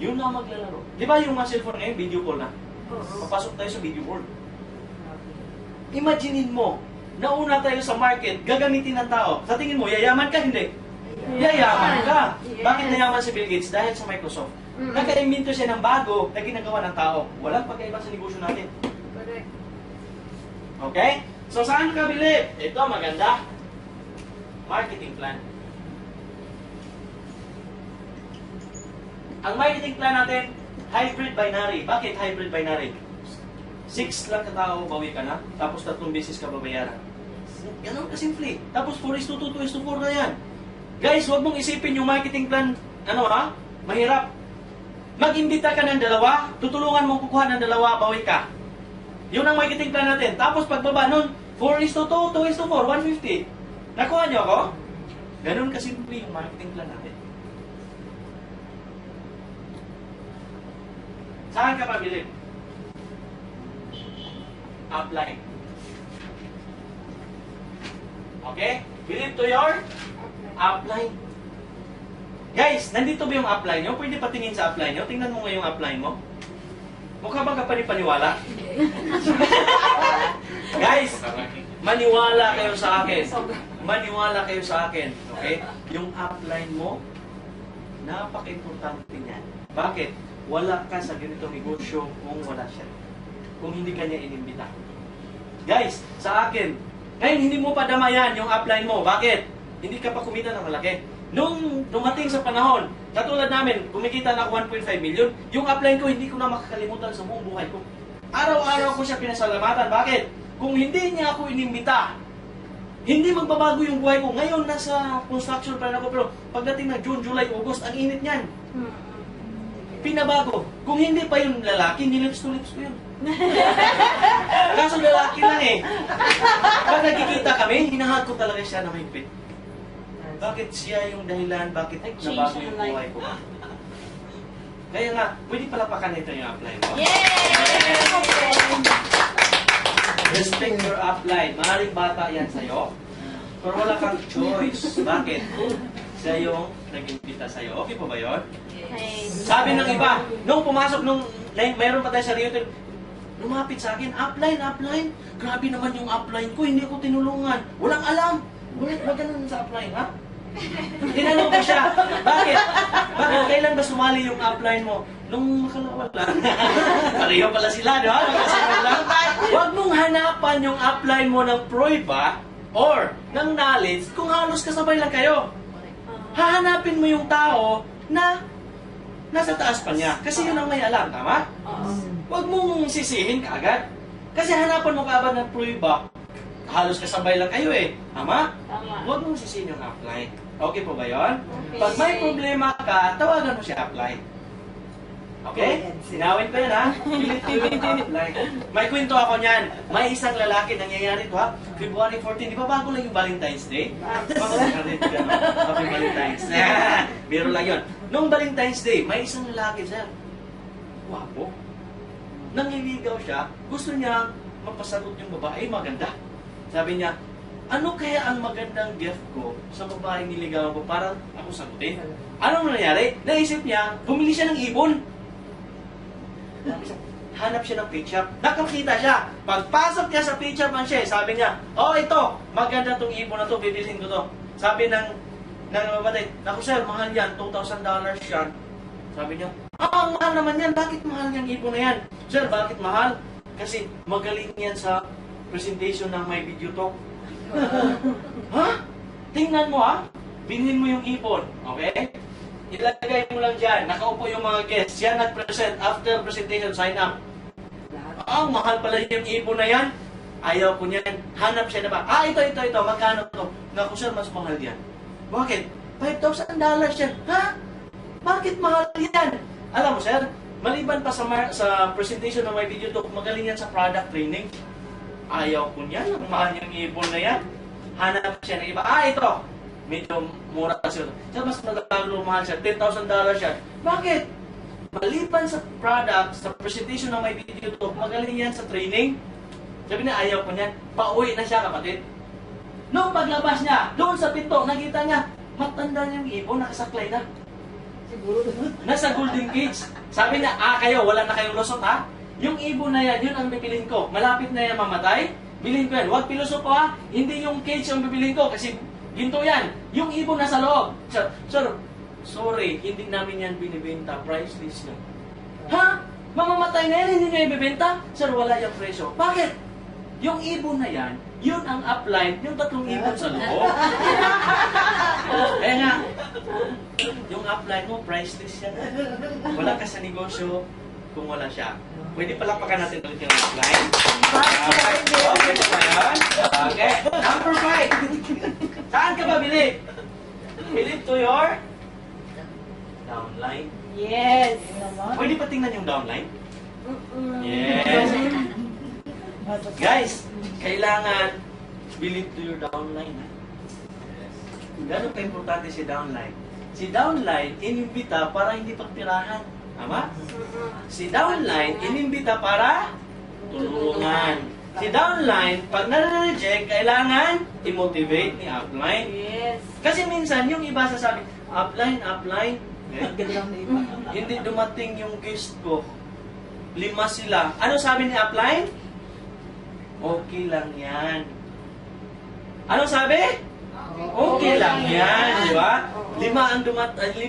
Yun na maglalaro. Di ba yung mga cellphone ngayon, video call na? Papasok tayo sa video call. Imaginein mo, nauna tayo sa market, gagamitin ng tao. Sa tingin mo, yayaman ka? Hindi. Yayaman ka. Bakit nayaman si Bill Gates? Dahil sa Microsoft. Naka-invento siya ng bago na ginagawa ng tao. Walang pagkaiba sa negosyo natin. Correct. Okay? So, saan ka bili? Ito, maganda. Marketing plan. Ang marketing plan natin, hybrid binary. Bakit hybrid binary? 6 lang katao, bawi ka na. Tapos 3 beses ka babayaran. Ganun kasimple. Tapos 4:2, 2:4 na yan. Guys, huwag mong isipin yung marketing plan, mahirap. Mag-imbita ka ng 2, tutulungan mong kukuha ng 2, bawi ka. Yun ang marketing plan natin. Tapos pagbaba nun, 4:2, 2:4, 150. Nakuha niyo ako? Ganun kasimple yung marketing plan natin. Saan ka pabili? Upline. Okay? Believe to your upline. Guys, nandito ba yung upline nyo? Pwede patingin sa upline nyo? Tingnan mo nga yung upline mo. Mukha bang kapanipaniwala? Guys, maniwala kayo sa akin. Maniwala kayo sa akin. Okay? Yung upline mo, napaka-importante niyan. Bakit? Wala ka sa ganitong negosyo kung wala siya. Kung hindi ka niya inimbita. Guys, sa akin, ngayon hindi mo pa damayan yung upline mo. Bakit? Hindi ka pa kumita ng malaki. Nung dumating sa panahon, katulad namin, kumikita na ako 1.5 million, yung upline ko hindi ko na makakalimutan sa buong buhay ko. Araw-araw ko siya pinasalamatan. Bakit? Kung hindi niya ako inimbita, hindi magbabago yung buhay ko. Ngayon, nasa construction pa rin ako, pero pagdating ng June, July, August, ang init niyan. Pinabago. Kung hindi pa yung lalaki, nilips to lips ko yun. Kaso lalaki lang eh. Pag nagkikita kami, hinahag ko talaga siya na may pit. Bakit siya yung dahilan? Bakit nabago yung buhay ko? Kaya nga, pwede palapakan nito yung upline mo. Yay! Respect your upline. Maaaring bata yan sa'yo. Pero wala kang choice. Bakit? Siya yung nag-impita sa'yo. Okay po ba yun? Sabi ng iba, nung pumasok, mayroon pa tayo sa realtor, lumapit sa akin, upline. Grabe naman yung upline ko, hindi ko tinulungan. Walang alam. Bakit ba ganun sa upline, ha? Tinanong ko siya, bakit? Bakit kailan ba sumali yung upline mo? Nung makalawal lang. Pareho pala sila, di ba? Huwag mong hanapan yung upline mo ng prueba or ng knowledge kung halos kasabay lang kayo. Hahanapin mo yung tao na nasa taas pa niya. Kasi yun ang may alam, tama? Huwag mong sisihin kaagad. Kasi hanapan mo kaagad ng prueba. Halos kasabay lang kayo eh. Tama? Huwag mong sisihin yung upline. Okay po ba yun? Okay. Pag may problema ka, tawagan mo si upline. Okay? Sinawin ko yan ha? Pilit yung upline. May kwento ako niyan. May isang lalaki, nangyayari to ha? February 14, di ba bago lang yung Valentine's Day? Bago lang yung Happy Valentine's. Biro lang yun. Noong Valentine's Day, may isang lalaki siya. Wapo. Nangliligaw siya. Gusto niya mapasagot yung babae. Maganda. Sabi niya, ano kaya ang magandang gift ko sa babaeng niligawan ko para ako sagutin? Anong nangyari? Naisip niya, bumili siya ng ibon. Hanap siya ng pet shop. Nakakita siya. Pagpasok niya sa pet shop man siya, sabi niya, oh ito, maganda tong ibon na to, bibilhin ko to. Sabi ng babatay, naku sir, mahal yan, $2,000 yan. Sabi niya, ang mahal naman yan, bakit mahal yung ibon na yan? Sir, bakit mahal? Kasi magaling yan sa presentation ng my video talk. Ha? Tingnan mo ha. Binhin mo yung ibon. Okay? Ilagay mo lang dyan. Nakaupo yung mga guests. Yan nag-present. After presentation, sign up. Mahal pala yung ibon na yan. Ayaw ko niyan. Hanap siya na ba? Ito. Magkano to? Naku sir, mas mahal yan. Bakit? $5,000 yan. Ha? Bakit mahal yan? Alam mo sir, maliban pa sa presentation ng my video talk, magaling yan sa product training. Ayaw ko niyan. Ang mahal yung ibon na yan. Hanap siya ng iba. Ito. Medyo mura siya. Siya mas mahal siya. $10,000 siya. Bakit? Maliban sa product, sa presentation ng my video talk, magaling yan sa training. Sabi niya, ayaw ko niyan. Pauwi na siya, kapatid. Nung paglabas niya, doon sa pinto, nakita niya, matanda niyang ibon, nakasaklay na. Nasa Golden Cage. Sabi niya, kayo, wala na kayong lusot ha? Yung ibon na yan, yun ang bibilhin ko. Malapit na yan mamatay, bilhin ko yan. Huwag pilosopo ha, hindi yung cage ang bibilhin ko kasi ginto yan. Yung ibon nasa loob. Sir, sorry, hindi namin yan binibenta. Priceless yun. Ha? Mamamatay na yan, hindi nyo ibibenta? Sir, wala yung presyo. Bakit? Yung ibon na yan, yun ang upline, yung tatlong ibon sa loob. Kaya nga, yung upline mo, priceless yan. Wala ka sa negosyo kung wala siya. Pwede palakpakan natin ulit yung upline. Okay ba yan? Okay. Number 5. Saan ka ba bilib? Bilib to your downline. Yes. Pwede pa tingnan yung downline? Yes. Guys, kailangan believe to your downline. Gano'n ka-importante si downline? Si downline, inimbita para hindi pagtirahan. Tama? Si downline, inimbita para tulungan. Si downline, pag nare-reject, kailangan i-motivate ni upline. Yes. Kasi minsan, yung iba sasabi, upline, hindi dumating yung guest ko. 5 sila. Ano sabi ni upline? Okay lang yan. Ano sabi? Okay lang yan, di ba? 5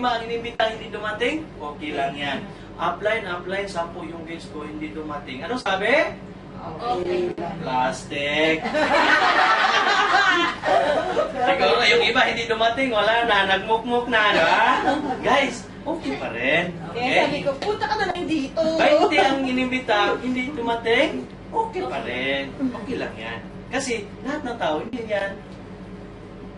ang inimbita, hindi dumating? Okay lang yan. Upline, 10 yung guest ko, hindi dumating. Ano sabi? Okay. Plastic. Siguro yung iba hindi dumating, wala na, nagmukmuk na, di ba? Guys, okay pa rin. Kaya sabi ko, punta ka na lang dito. 20 ang inimbita, hindi dumating, okay pa rin. Okay lang yan. Kasi lahat ng tao, hindi yan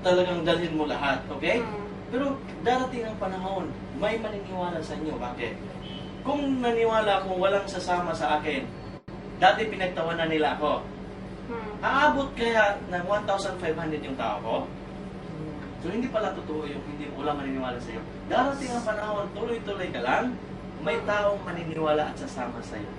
talagang dalhin mo lahat, okay? Pero darating ang panahon, may maniniwala sa inyo. Bakit? Kung naniwala kung walang sasama sa akin, dati pinagtawanan nila ako. Aabot kaya ng 1,500 yung tao ko? So hindi pala totoo yung hindi mo lang maniniwala sa iyo. Darating ang panahon, tuloy-tuloy ka lang, may taong maniniwala at sasama sa iyo.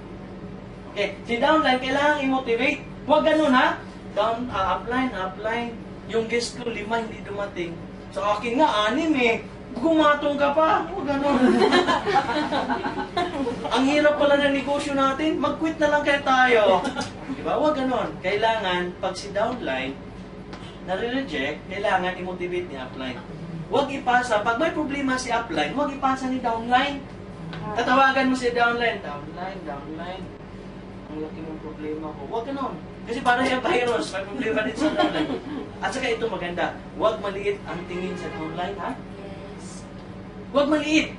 Okay, si downline, kailangan i-motivate. Huwag ganun ha. Upline. Yung guest ko, 5 hindi dumating. Sa akin nga, 6 eh. Gumatong ka pa. Huwag ganun. Ang hirap pala ng negosyo natin. Mag-quit na lang kaya tayo. Diba? Huwag ganun. Kailangan, pag si downline, nare-reject, kailangan i-motivate ni upline. Huwag ipasa. Pag may problema si upline, huwag ipasa ni downline. Tatawagan mo si downline. Downline. Ang laki ng problema ko. Huwag ganun. Kasi parang yung virus, may problema din sa downline. At saka ito maganda, huwag maliit ang tingin sa downline, ha? Yes. Huwag maliit.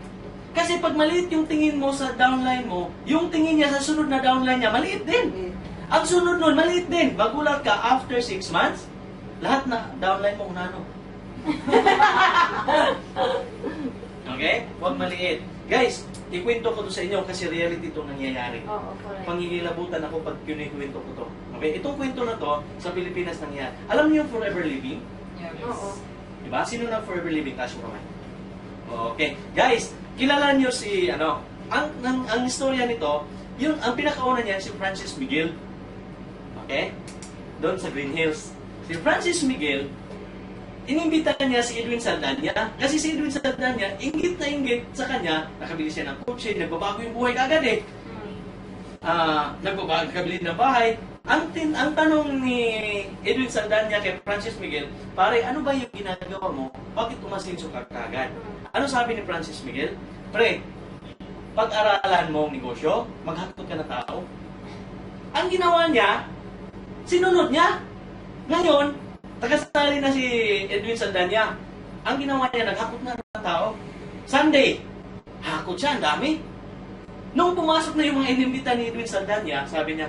Kasi pag maliit yung tingin mo sa downline mo, yung tingin niya sa sunod na downline niya, maliit din. Ang sunod nun, maliit din. Magulat ka, after 6 months, lahat na downline mo unano. Okay? Huwag maliit. Guys, ikwento ko to sa inyo kasi reality itong nangyayari. Oo, correct. Pangigilabutan ako pag kinikwento ko to. Okay? Itong kwento na to, sa Pilipinas nangyayari. Alam niyo yung forever living? Oo. Diba? Sino na forever living? Taas mo kamay. Okay. Guys, kilala niyo si, ang istorya nito, ang pinakauna niya, si Francis Miguel. Okay? Doon sa Green Hills. Si Francis Miguel, inimbita niya si Edwin Saldana. Kasi si Edwin Saldana, inggit na inggit sa kanya, nakabili siya ng kotse, nagbabago yung buhay kagad eh. Nagbabago, kabili ng bahay. Ang tanong ni Edwin Saldana kay Francis Miguel, pare, ano ba yung ginagawa mo? Bakit umasinso ka kagad? Ano sabi ni Francis Miguel? Pre, pag-aralan mo ang negosyo, maghakot ka ng tao. Ang ginawa niya, sinunod niya. Ngayon, tagasali na si Edwin Saldana. Ang ginawa niya, naghakot na ng tao. Sunday, hakot siya, ang dami. Nung pumasok na yung mga inimbita ni Edwin Saldana, sabi niya,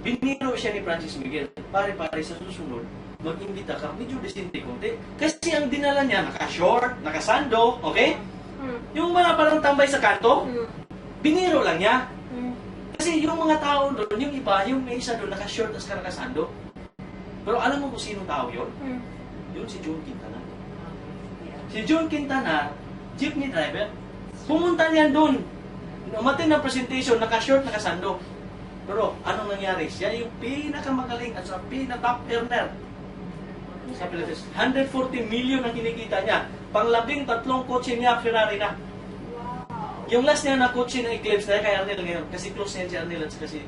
biniro siya ni Francis Miguel. Pare-pare sa susunod, mag-imbita ka, medyo disente konti. Kasi ang dinala niya, naka-short, naka-sando, okay? Yung mga parang tambay sa kanto, biniro lang niya. Kasi yung mga tao doon, yung iba, yung may isa doon, naka-short at naka-sando. Pero alam mo kung sinong tao yun? Yun si John Quintana. Si John Quintana, jeepney driver, pumunta niyan doon. Umatin ng presentation, naka-short, naka-sando. Pero anong nangyari? Siya yung pinakamagaling at sa pinaka-top earner sa Pilipinas. 140 million ang kinikita niya. Pang-13 kotse niya, Ferrari na. Yung last niya na coach ng Eclipse na kay Arnel ngayon. Kasi close niya si Arnel at kasi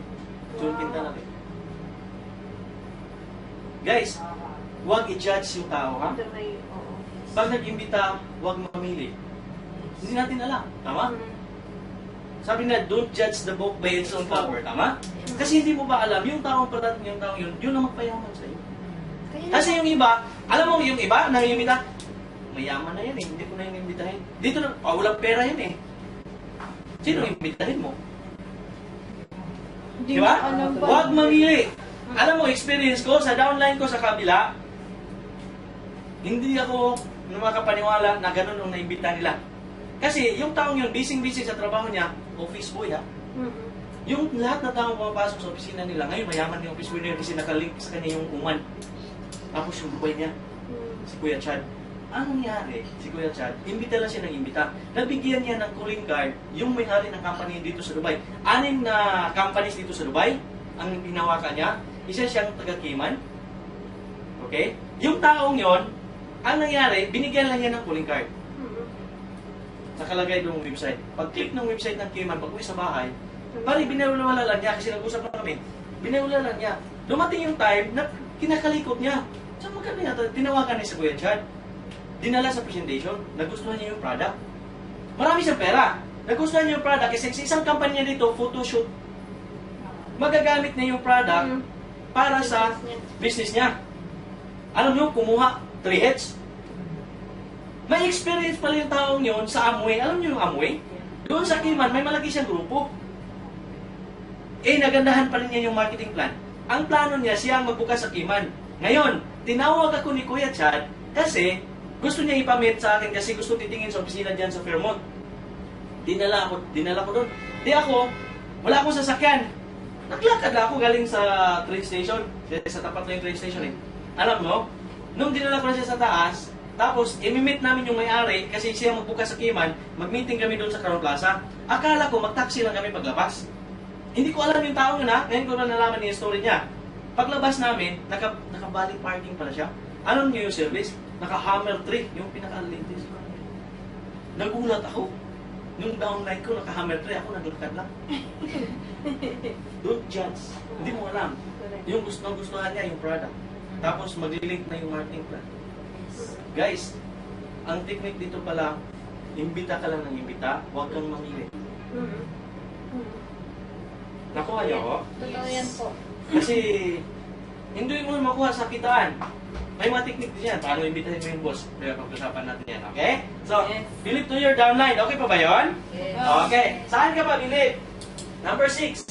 June Quintana. Guys, huwag i-judge yung tao, ha? Pag nag-imbita, huwag mamili. Hindi natin alam. Tama? Sabi na, don't judge the book by its own cover. Tama? Kasi hindi mo ba alam, yung taong parating yung taong yun ang magpayaman sa'yo. Kasi yung iba, alam mo yung iba, nang-imbita, mayaman na yan eh, hindi ko na yung imbitahin. Dito na, walang pera yan eh. Sino yung imbitahin mo? Di ba? Huwag mamili. Alam mo, experience ko, sa downline ko sa kabila, hindi ako makapaniwala na ganun ang naimbita nila. Kasi yung taong yun, busy-busy sa trabaho niya, office boy ha. Yung lahat na taong pumapasok sa opisina nila, ngayon mayaman yung office boy niya kasi nakalink sa kanya yung uman. Tapos yung buhay niya, si Kuya Chad. Anong nangyari? Si Kuya Chad, imbita lang siya ng imbita. Nabigyan niya ng calling card yung may-ari ng company dito sa Dubai. 6 na companies dito sa Dubai ang hinawakan niya. Isa siyang taga-Cayman. Okay? Yung taong yon, ang nangyari, binigyan lang niya ng calling card. Nakalagay doon yung website. Pag-click ng website ng Cayman, pag-uwi sa bahay, pari binawala lang niya kasi nag-usap na kami. Binawala lang niya. Dumating yung time na kinakalikot niya. So magkano niya, tinawagan niya sa Kuya Chad. Dinala sa presentation, nagustuhan niya yung product. Marami siyang pera. Nagustuhan niya yung product kasi sa isang company niya dito, photoshoot. Magagamit niya yung product para sa business niya. Alam niyo, kumuha 3 heads. May experience pala yung taong yun sa Amway. Alam niyo yung Amway? Doon sa Cayman, may malaki siyang grupo. Nagandahan pa rin niya yung marketing plan. Ang plano niya, siya ang magbukas sa Cayman. Ngayon, tinawag ako ni Kuya Chad kasi gusto niya ipamit sa akin kasi gusto titingin sa opisina dyan sa Fairmont. Dinala ko doon. Di ako, wala akong sasakyan. Naglakad ako galing sa train station. Sa tapat na yung train station eh. Alam mo, nung dinala ko na siya sa taas, tapos imimit namin yung may-ari kasi siya magbukas sa Cayman, mag-meeting kami doon sa Crown Plaza. Akala ko mag-taxi lang kami paglabas. Hindi ko alam yung tao yun ha, ngayon ko na nalaman yung story niya. Paglabas namin, naka-body parking pala siya. Alam niyo yung service? Naka-Hammer 3, yung pinaka-latest. Nagulat ako. Nung downline ko, naka-Hammer 3, ako naglakad lang. Don't judge. Hindi mo alam. Yung gustuhan niya, yung product. Tapos mag-link na yung marketing plan. Guys, ang technique dito pala, imbita ka lang ng imbita, huwag kang mamili. Nakuha niyo ako? Totoo yan po. Kasi, hindi mo makuha sa kitaan. May mga technique din yan. Paano imbitahin mo yung boss? Kaya pag-usapan natin yan, okay? So, Yes. believe to your downline. Okay pa ba yun? Yes. Okay. Saan ka pa believe? Number 6.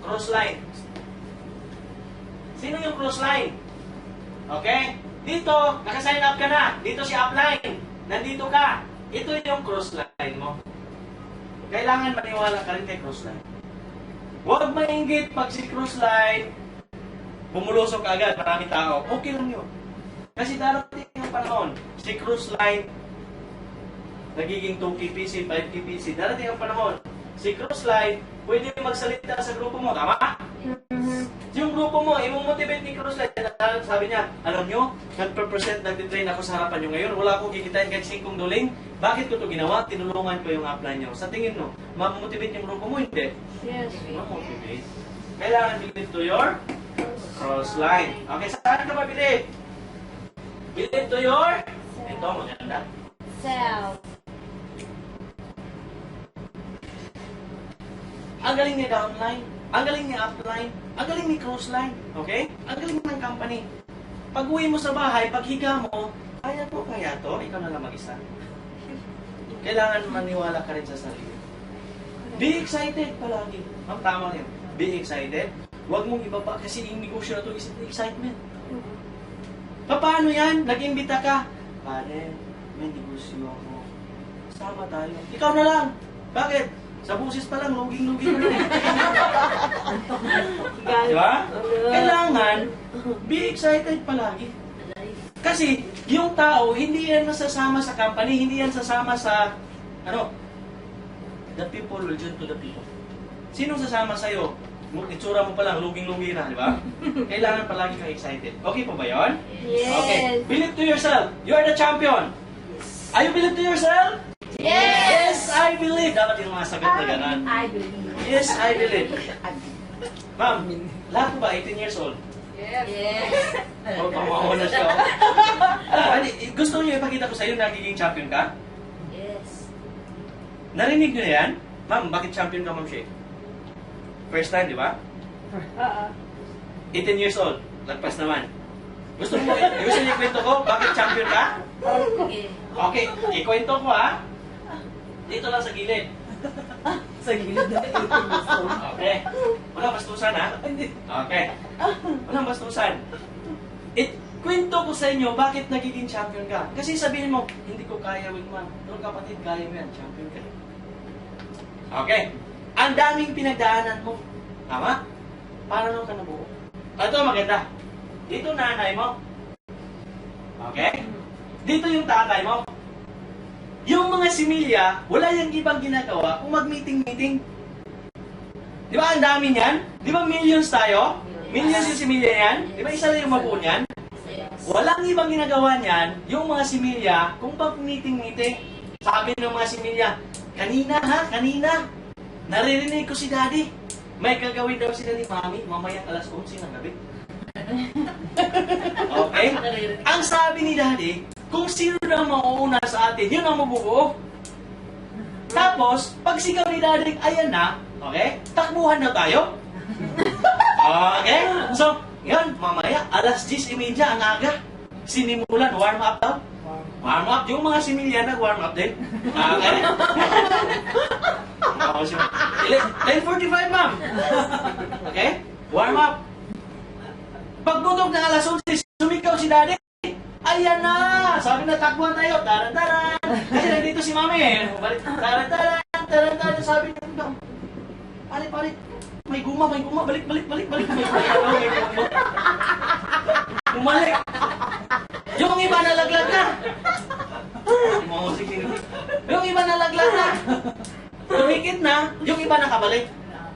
Cross line. Sino yung cross line? Okay? Dito, nakasign up ka na. Dito si upline. Nandito ka. Ito yung cross line mo. Kailangan maniwala ka rin kay cross line. Huwag mainggit pag si cross line bumulusok agad, marami tao. Okay lang yun. Kasi darating ang panahon, si cruise line nagiging 2KPC, 5KPC. Darating ang panahon, si cruise line pwede magsalita sa grupo mo, tama? Yung grupo mo, i-motivate ni cruise line. Sabi niya, alam nyo, nag-present, nag-train ako sa harapan nyo ngayon. Wala akong kikitain kahit 5 doling. Bakit ko ito ginawa? Tinulungan ko yung upline nyo. Sa tingin mo, ma-motivate yung grupo mo? Hindi. Yes. Ma-motivate. Kailangan believe to your cross line. Okay, saan ka ba believe? Believe to your... Ito, maganda. Self. Ang galing ni downline, ang galing ni upline, ang galing ni cross line. Okay? Ang galing ng company. Pag uwi mo sa bahay, pag higa mo, kaya to, ikaw na lang mag-isa. Kailangan maniwala ka rin sa sarili. Be excited palagi. Ang tama rin. Be excited. Huwag mong ibaba kasi yung negosyo na ito is excitement. Paano yan? Nag-imbita ka. Pare, may negosyo ako. Sama tayo. Ikaw na lang. Bakit? Sa busis pa lang, luging-luging na lang. Diba? Kailangan, be excited palagi. Kasi, yung tao, hindi yan masasama sa company, hindi yan sasama sa, the people will join to the people. Sinong sasama sa'yo? Itsura mo pa lang, luging-lugi na, di ba? Kailangan palagi kang excited. Okay pa ba yun? Yes. Okay. Believe to yourself. You are the champion. Are you believe to yourself? Yes. I believe. dapat yung mga sagot na gano'n. I believe. Yes, I believe. Ma'am, lahat po ba 18 years old? Yes. O, pamawa na siya. Gusto niyo ipakita ko sa iyo nagiging champion ka? Yes. Narinig niyo na yan? Ma'am, bakit champion ka, Ma'am Shay? First time, di ba? 18 years old. Lagpas naman. Gusto niyo ikwento ko bakit champion ka? Okay. Okay, ikwento ko ha. Dito lang sa gilid. Sa gilid na 18 years old. Okay. Walang bastusan ha? Okay. Walang bastusan. Kwento ko sa inyo bakit nagiging champion ka. Kasi sabihin mo, hindi ko kaya, Wigman. Pero kapatid, kaya mo yan. Champion ka. Okay. Ang daming pinagdaanan mo. Tama? Paano ka nabuo? Ito maganda. Dito nanay mo. Okay? Dito yung tatay mo. Yung mga similya, wala yung ibang ginagawa kung mag-meeting-meeting. Di ba ang dami niyan? Di ba millions tayo? Millions yung similya yan? Di ba isa lang yung mabuo niyan? Walang ibang ginagawa niyan, yung mga similya, kung pag-meeting-meeting. Sabi ng mga similya, kanina, naririnig ko si daddy. May gagawin daw sila ni mami, mamaya alas 11 ng gabi. Okay? Ang sabi ni daddy, kung sino na mauuna sa atin, yun ang mabubuo. Tapos, pag sigaw ni daddy, ayan na, okay? Takbuhan na tayo. Okay? So, yun, mamaya, alas 10:30 ang aga. Sinimulan, warm up daw. Warm up. Yung mga similya nag-warm up din. Okay? Oo, 10:45, ma'am. Okay? Warm up. Pagbutok ng alas 11, sumigaw si daddy. Ayan na! Sabi na, takbuhan tayo. Taran-taran! Kasi nandito si mami. Taran-taran! Taran-taran! Sabi niya, pali. May guma. Balik. May guma. Bumalik. Yung iba nalaglag na. Yung iba nalaglag na. Tumikit na. Yung iba nakabalik.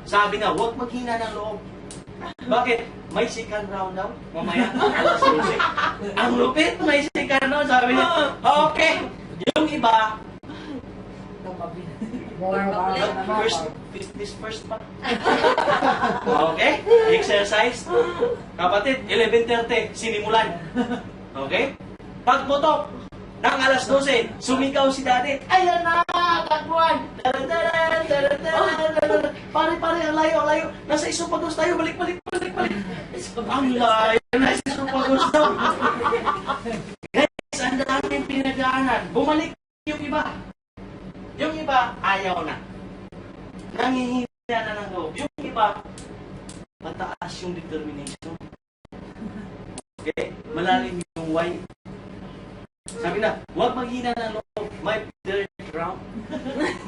Sabi na, huwag maghina ng loob. Bakit? May second round daw. Mamaya, alas 12. Ang lupit, may second round. Sabi niya, okay. Yung iba, fitness first pa. Okay? Exercise. Kapatid, 11:30, sinimulan. Okay? Pagputok ng alas 12, sumigaw si daddy, ayan na, takbuhan. Pare, ang layo. Nasa Isopagos tayo, balik. Ang layo, nasa Isopagos daw. Guys, ang daming pinagdaanan. Bumalik yung iba. Yung iba, ayaw na. Nangihina na ng loob. Yung iba, mataas yung determination. Okay? Malalim yung why. Sabi na, huwag maghina ng loob. May third round.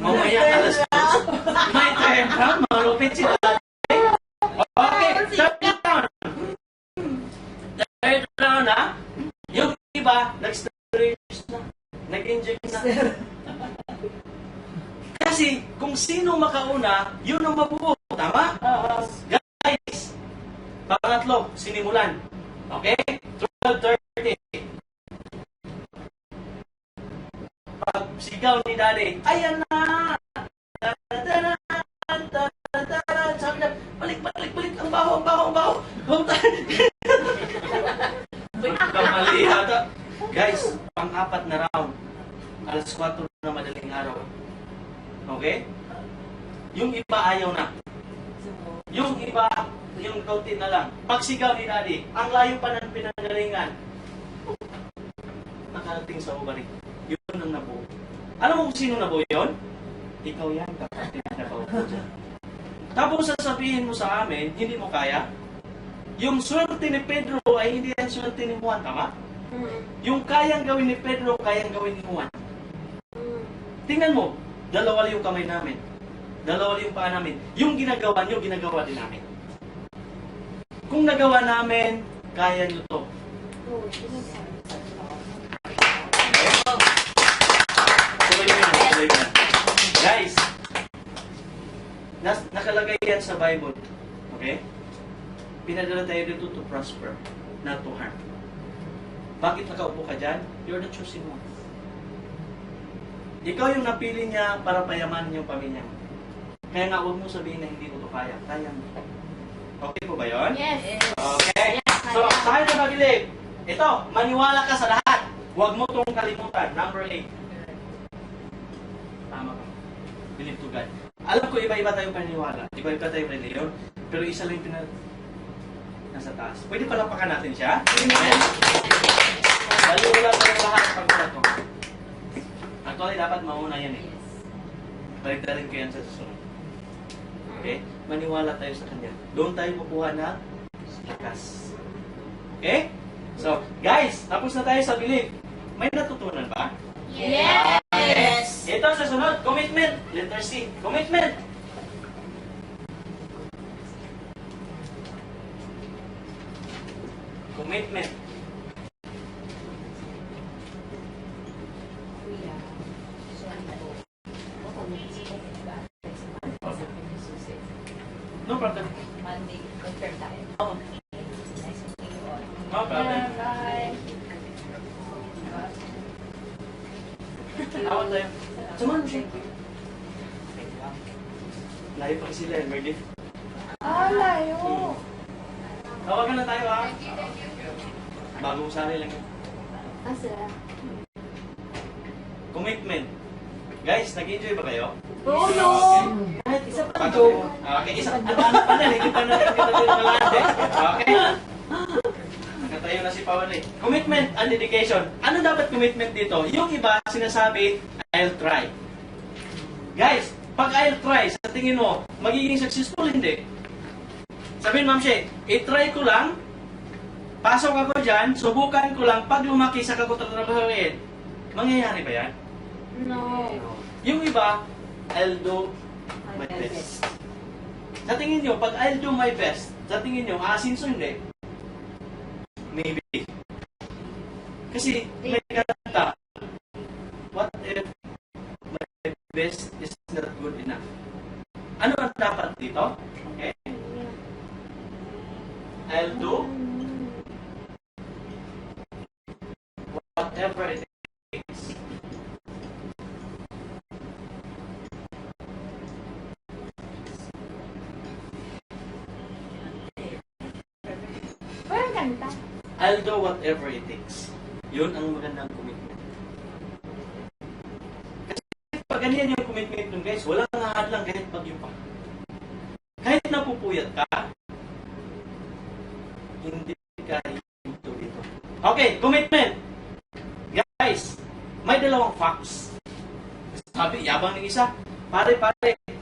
Mamaya alas 2. May third round. Malupit sila. Okay, third round. Third round ha. Yung iba, nag-steroids na. Nag-inject na. Kasi kung sino makauna, yun ang mabuo. Tama? Guys, pangatlo, sinimulan. Okay? 12:30. Pag sigaw ni daddy, ayan na! Sabi na, balik. Ang baho. Kamali yata. Guys, pang-apat na round. Alas 4 na madaling araw. Okay? Yung iba ayaw na. Yung iba, yung kaunti na lang. Pagsigaw ni daddy, ang layo pa ng pinanggalingan. Nakarating sa ovary. Yun ang nabuo. Alam mo kung sino nabuo yun? Ikaw yan, kapatid na nakaupo dyan. Tapos sasabihin mo sa amin, hindi mo kaya? Yung swerte ni Pedro ay hindi yan swerte ni Juan, tama? Yung kayang gawin ni Pedro, kayang gawin ni Juan. Tingnan mo, dalawa yung kamay namin. Dalawa yung paa namin. Yung ginagawa nyo, ginagawa din namin. Kung nagawa namin, kaya nyo to. Tuloy mo yan. Guys, nakalagay yan sa Bible. Okay? Pinadala tayo dito to prosper, not to harm. Bakit nakaupo ka dyan? You're the chosen one. Ikaw yung napili niya para payamanin yung pamilya mo. Kaya nga, huwag mo sabihin na hindi ko to kaya. Kaya mo. Okay po ba yun? Yes. Okay. So, sa akin na mabilib. Ito, maniwala ka sa lahat. Huwag mo itong kalimutan. Number 8. Tama ka. Believe to God. Alam ko, iba-iba tayong paniniwala. Iba-iba tayong reliyon. Pero isa lang yung nasa taas. Pwede palapakan natin siya? Amen. Baliwala tayong lahat pag wala to. Actually, dapat mauna yan eh. Balik-darin ko yan sa susunod. Okay? Maniwala tayo sa Kanya. Doon tayo kukuha ng lakas. Okay? So, guys, tapos na tayo sa belief. May natutunan ba? Yes. Ito sa sunod, commitment. Letter C. Commitment. Commitment. Kuya, sorry po. Ako, No problem. Monday, confirm tayo. Oh, Nice meeting you all. no problem. Bye. Tawag tayo. Samahan mo siya. Layo pa sila, Merdy. Layo. Tawagan na tayo, ha? Bagong sari lang yun. Commitment. Guys, nag-enjoy ba kayo? Oo, no. Kahit isa pa joke. Okay, isa pa na, hindi pa na nakalande. Okay? Nakatayo na si Pawan eh. Commitment and dedication. Ano dapat commitment dito? Yung iba sinasabi, I'll try. Guys, pag I'll try, sa tingin mo, magiging successful, hindi. Sabihin, Ma'am She, i-try ko lang, pasok ako dyan, subukan ko lang, pag lumaki sa kakutratrabahoin, mangyayari ba yan? No. Yung iba, I'll do my best. Sa tingin nyo, pag I'll do my best, sa tingin nyo, aasinso hindi? Maybe. Kasi, may kanta, what if my best is not good enough? Ano ang dapat dito? Okay? I'll do whatever it takes. Parang kanta. I'll do whatever it takes. Yun ang magandang commitment. Kasi pag ganyan yung commitment nun guys, walang lang kahit bagyo pa. Kahit napupuyat ka, hindi ka ito dito. Okay, commitment. Guys, may dalawang facts. Sabi, yabang ng isa, pare,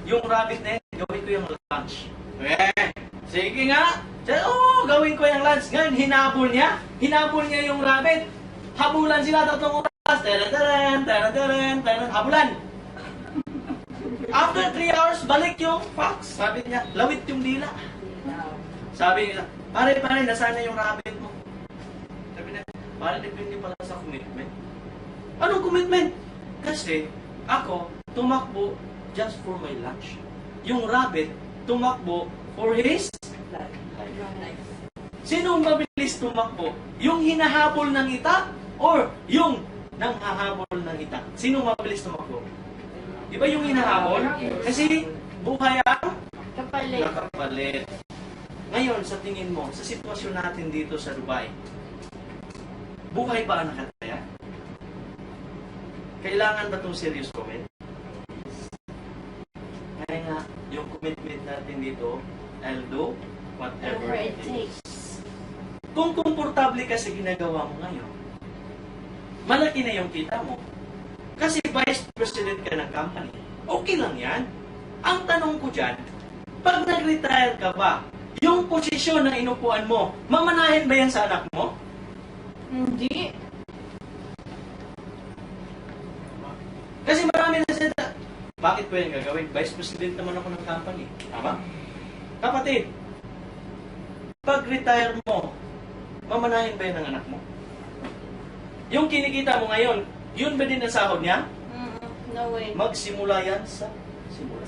yung rabbit na yun, gawin ko yung lunch. Sige nga. Gawin ko yung lunch. Ngayon, hinabol niya yung rabbit. Habulan sila 3 oras. Taran, habulan. After 3 hours, balik yung fox. Sabi niya, lawit yung dila. Sabi niya, pare, nasaan na yung rabbit mo? Sabi niya, pare, depende pala sa commitment. Anong commitment? Kasi, ako, tumakbo just for my lunch. Yung rabbit, tumakbo for his life. Sino ang mabilis tumakbo? Yung hinahabol ng ita or yung nanghahabol ng ita? Sino ang mabilis tumakbo? Di ba yung hinahabol? Kasi buhay ang Kapalit. nakapalit. Ngayon, sa tingin mo, sa sitwasyon natin dito sa Dubai, buhay ba ang nakataya? Kailangan ba itong serious comment? Kaya nga, yung commitment natin dito, I'll do whatever it takes. Kung komportable ka sa ginagawa mo ngayon, malaki na yung kita mo. Kasi vice president ka ng company, okay lang yan. Ang tanong ko dyan, pag nag-retire ka ba, yung posisyon na inupuan mo, mamanahin ba yan sa anak mo? Hindi. Kasi marami na sila, bakit ko yan gagawin? Vice president naman ako ng company. Tama? Kapatid, pag-retire mo, mamanahin ba yan ng anak mo? Yung kinikita mo ngayon, yun ba din ang sahod niya? No way. Magsimula yan sa simula.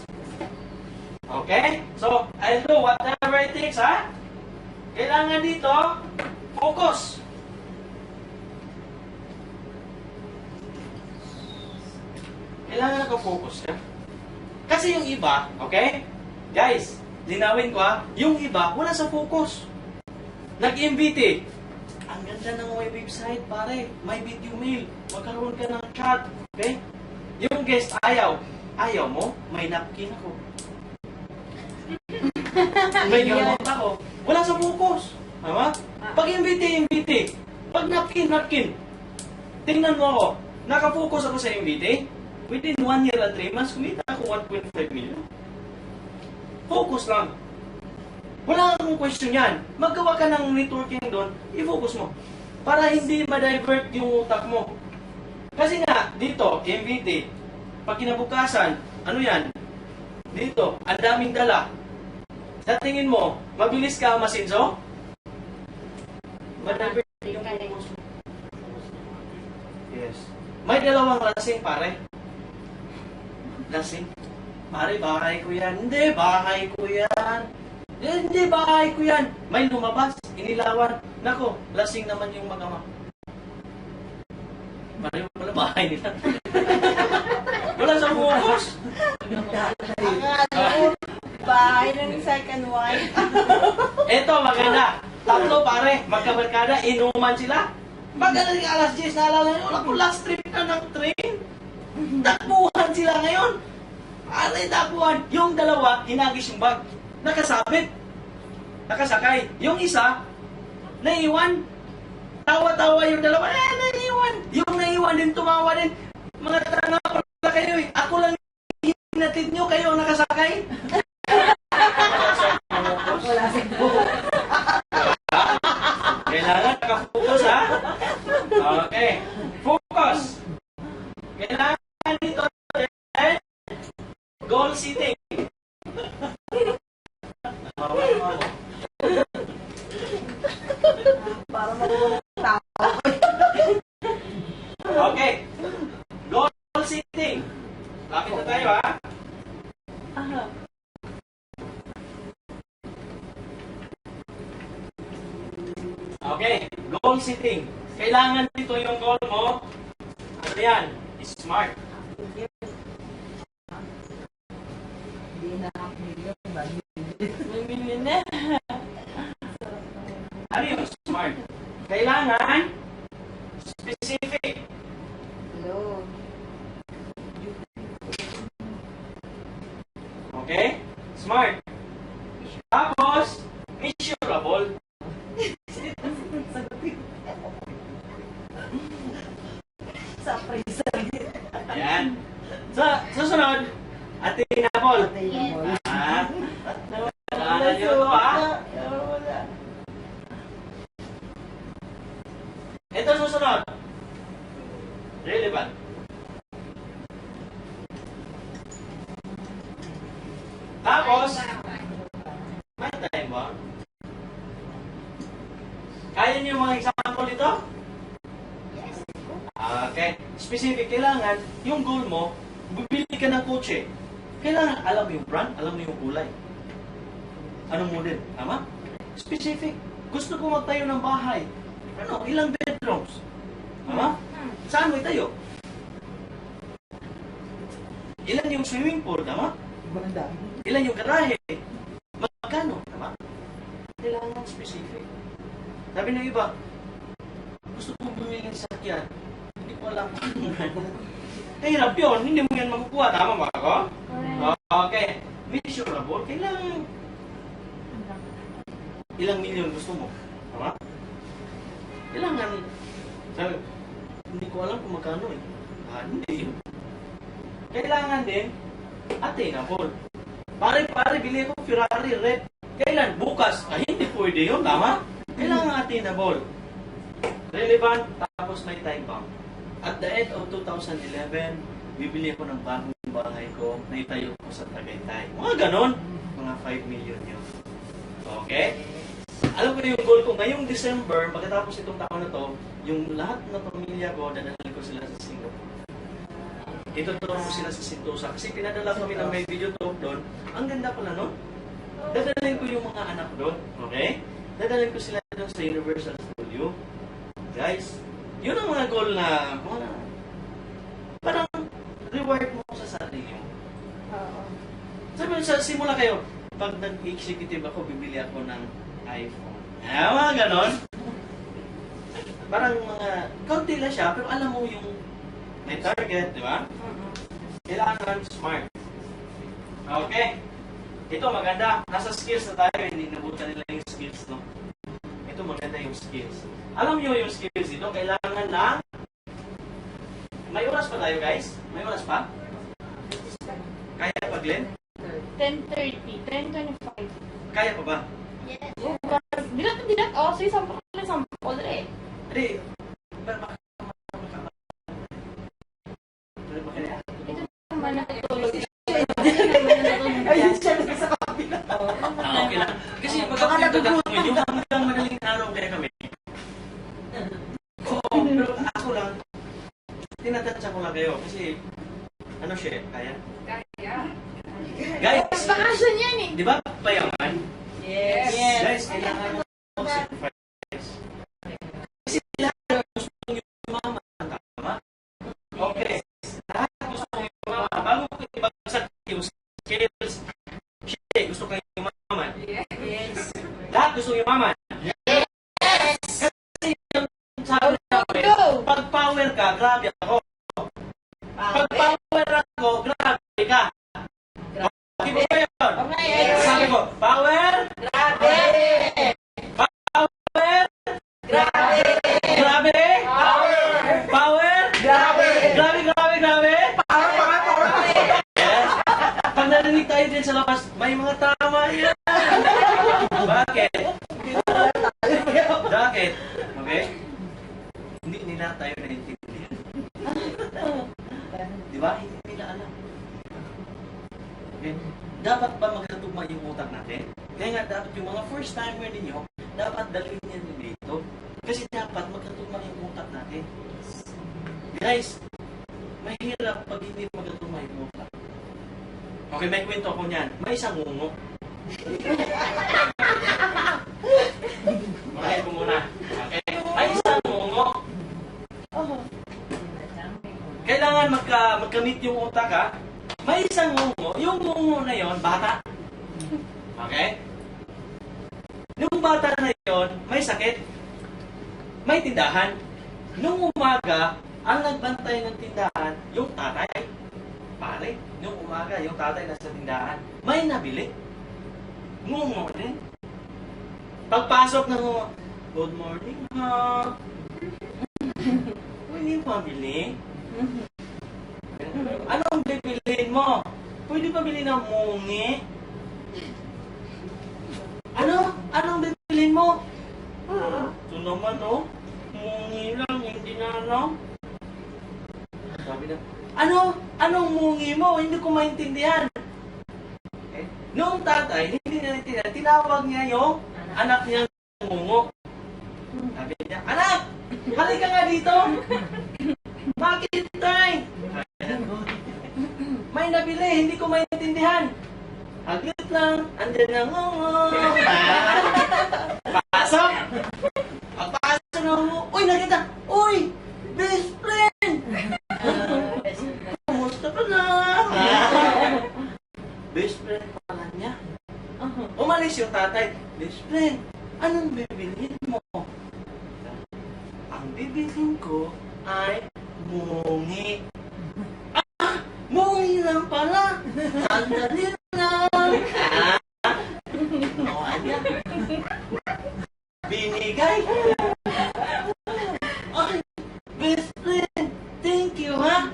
Okay? So, I'll do whatever it takes, ha? Kailangan dito, focus. Kailangan nakafocus ka. Kasi yung iba, okay? Guys, linawin ko ha, yung iba, wala sa focus. Nag-invite. Ang ganda ng may website, pare. May video mail. Magkaroon ka ng chat. Okay? Yung guest, ayaw. Ayaw mo? May napkin ako. May gamot ako. Wala sa focus. Tama? Pag invite. Pag napkin. Tingnan mo ako. Nakafocus ako sa invite. Within 1 year and 3 months, kumita ako 1.5 million. Focus lang. Wala kang question yan. Maggawa ka ng networking doon, i-focus mo. Para hindi ma-divert yung utak mo. Kasi nga, dito, invite. Pag kinabukasan, ano yan? Dito, ang daming dala. Sa tingin mo, mabilis ka masinso? Ma-divert yung focus mo. Yes. May dalawang lasing, pare. Lasing. Pare, bahay ko yan. Hindi, bahay ko yan. Hindi, bahay ko yan. May lumabas, inilawan. Nako, lasing naman yung mag-ama. Pare, wala bahay nila. Wala sa focus. Bahay ng second wife. Eto, maganda. Tatlo, pare, magkabarkada, inuman sila. Maganda yung alas 10, naalala nyo, wala ko last trip na ng train. Takbuhan sila ngayon. Ano yung takbuhan? Yung dalawa, hinagis yung bag. Nakasabit. Nakasakay. Yung isa, naiwan. Tawa-tawa yung dalawa, naiwan. Yung naiwan din, tumawa din. Mga tanga pala kayo eh. Ako lang hinatid nyo, kayo ang nakasakay. Wala sa buhok. Kailangan nakafokus ha. Okay. Focus. Kailangan dito goal setting. Para mabuhay ng tao. Okay. Goal setting. Lapit na tayo ha. Okay, goal setting. Kailangan dito yung goal mo. Ano yan? Smart. Hindi na million ba? May million na. Ano yung smart? Kailangan specific. Hello. Okay? Smart. Tapos, measurable. Sa freezer. Yan. Susunod, attainable. Attainable. Ah. Kailangan nyo ito ha. Ito susunod. Relevant. Tapos, may time ba? Kaya niyo yung mga example dito? Okay. Specific, kailangan, yung goal mo, bibili ka ng kotse. Kailangan, alam mo yung brand, alam mo yung kulay. Anong model? Tama? Specific. Gusto ko magtayo ng bahay. Ano? Ilang bedrooms? Tama? Saan mo itayo? Ilan yung swimming pool? Tama? Maganda. Ilan yung garahe? Magkano? Tama? Kailangan specific. Sabi ng iba, gusto kong bumili ng sasakyan. Hindi ko alam. Hirap yun. Hindi mo yan makukuha. Tama ba ako? Okay. Measurable. Kailangan ilang milyon gusto mo. Tama? Kailangan sabi, hindi ko alam kung magkano eh. Hindi yun. Kailangan din attainable. Pare, bili ko Ferrari red. Kailan? Bukas. Hindi pwede yun. Tama? Kailangan attainable. Relevant, tapos may time bomb. At the end of 2011, bibili ko ng bagong bahay ko, naitayo ko sa Tagaytay. Mga ganon, mga 5 million yun. Okay? Alam ko yung goal ko, ngayong December, pagkatapos itong taon na to, yung lahat ng pamilya ko, dadalhin ko sila sa Singapore. Ituturo ko sila sa Sentosa. Kasi pinadala kami ng may video talk doon. Ang ganda pala nun. Dadalhin ko yung mga anak doon. Okay? Dadalhin ko sila doon sa Universal Studio. Guys, yun ang mga goal na parang reward mo sa simula kayo, pag nag-executive ako, bibili ako ng iPhone. Mga ganon. Parang mga, kaunti lang siya, pero alam mo yung may target, di ba? Kailangan smart. Okay. Ito maganda. Nasa skills na tayo, hindi nabutan nila yung skills, no? Ito maganda yung skills. Alam niyo yung skills dito, kailangan ng... May oras pa tayo, guys? May oras pa? Kaya pa, Glenn? 10:30, 10:25. Kaya pa ba? Yes. Dilat. Oh, say sample eh. Hindi. Ito naman natutulog. Ayun siya sa kapila. Okay lang. Kasi magkakita gagawin yung hanggang madaling araw kaya kami. Oo, pero ako lang, tinatansya ko lang kayo kasi ano siya, kaya? Guys, Bakasyon yan eh. di ba payaman? Yes. Guys, kailangan mo sacrifice. Kasi lahat gusto nyo yumaman, tama? Okay. Lahat gusto nyo yumaman. Bago ko ibagsak yung skills, shit, gusto kayo yumaman. Yes. Lahat gusto nyo yumaman. Kasi yung sabi namin, Go! pag power ka, grabe ako. Pag power ako, grabe ka. Okay ba yun? Okay. Sabi ko, power, Grabe! power, Grabe! grabe, power, Grabe! grabe. Yes. Pag narinig tayo din sa labas, may mga tama yan. Bakit? Bakit? Okay? Hindi nila tayo naiintindihan. Di ba? Hindi nila alam. Okay? Dapat ba magkatugma yung utak natin? Kaya nga dapat yung mga first timer ninyo, dapat dalhin yan dito. Kasi dapat magkatugma yung utak natin. Guys, mahirap pag hindi magkatugma yung utak. Okay, may kwento ko niyan. May isang ngungo. Okay ko muna. Okay. May isang ngungo. Kailangan magkamit yung utak, ha? May isang ngungo. Yung ngungo na yon, bata. Okay? Nung bata na yon, may sakit. May tindahan. Nung umaga, ang nagbantay ng tindahan, yung tatay. Pare, nung umaga, yung tatay nasa tindahan, may nabili. Ngungo din. Pagpasok ng ngungo, good morning, ha? Pwede mabili? Anong bibiliin mo? Pwede pa bilhin ng mungi? Anong bibiliin mo? Ito naman, oh. Mungi lang, hindi na ano. Sabi na, anong mungi mo? Hindi ko maintindihan. Eh, noong tatay, hindi na naintindihan. Tinawag niya yung anak niyang mungo. Sabi niya, anak! Halika nga dito! Bakit, tay? May nabili, hindi ko maintindihan. Aglit lang, andyan na ngungo. Pasok! Pagpasok na ngungo, uy, nakita! Uy! Best friend! Kumusta ka na? Best friend pala niya. Umalis yung tatay. Best friend, anong bibilhin mo? Ang bibilhin ko ay mungi. Mungi lang pala. Sandali lang. Ayan. Binigay. Ay, best friend, thank you, ha?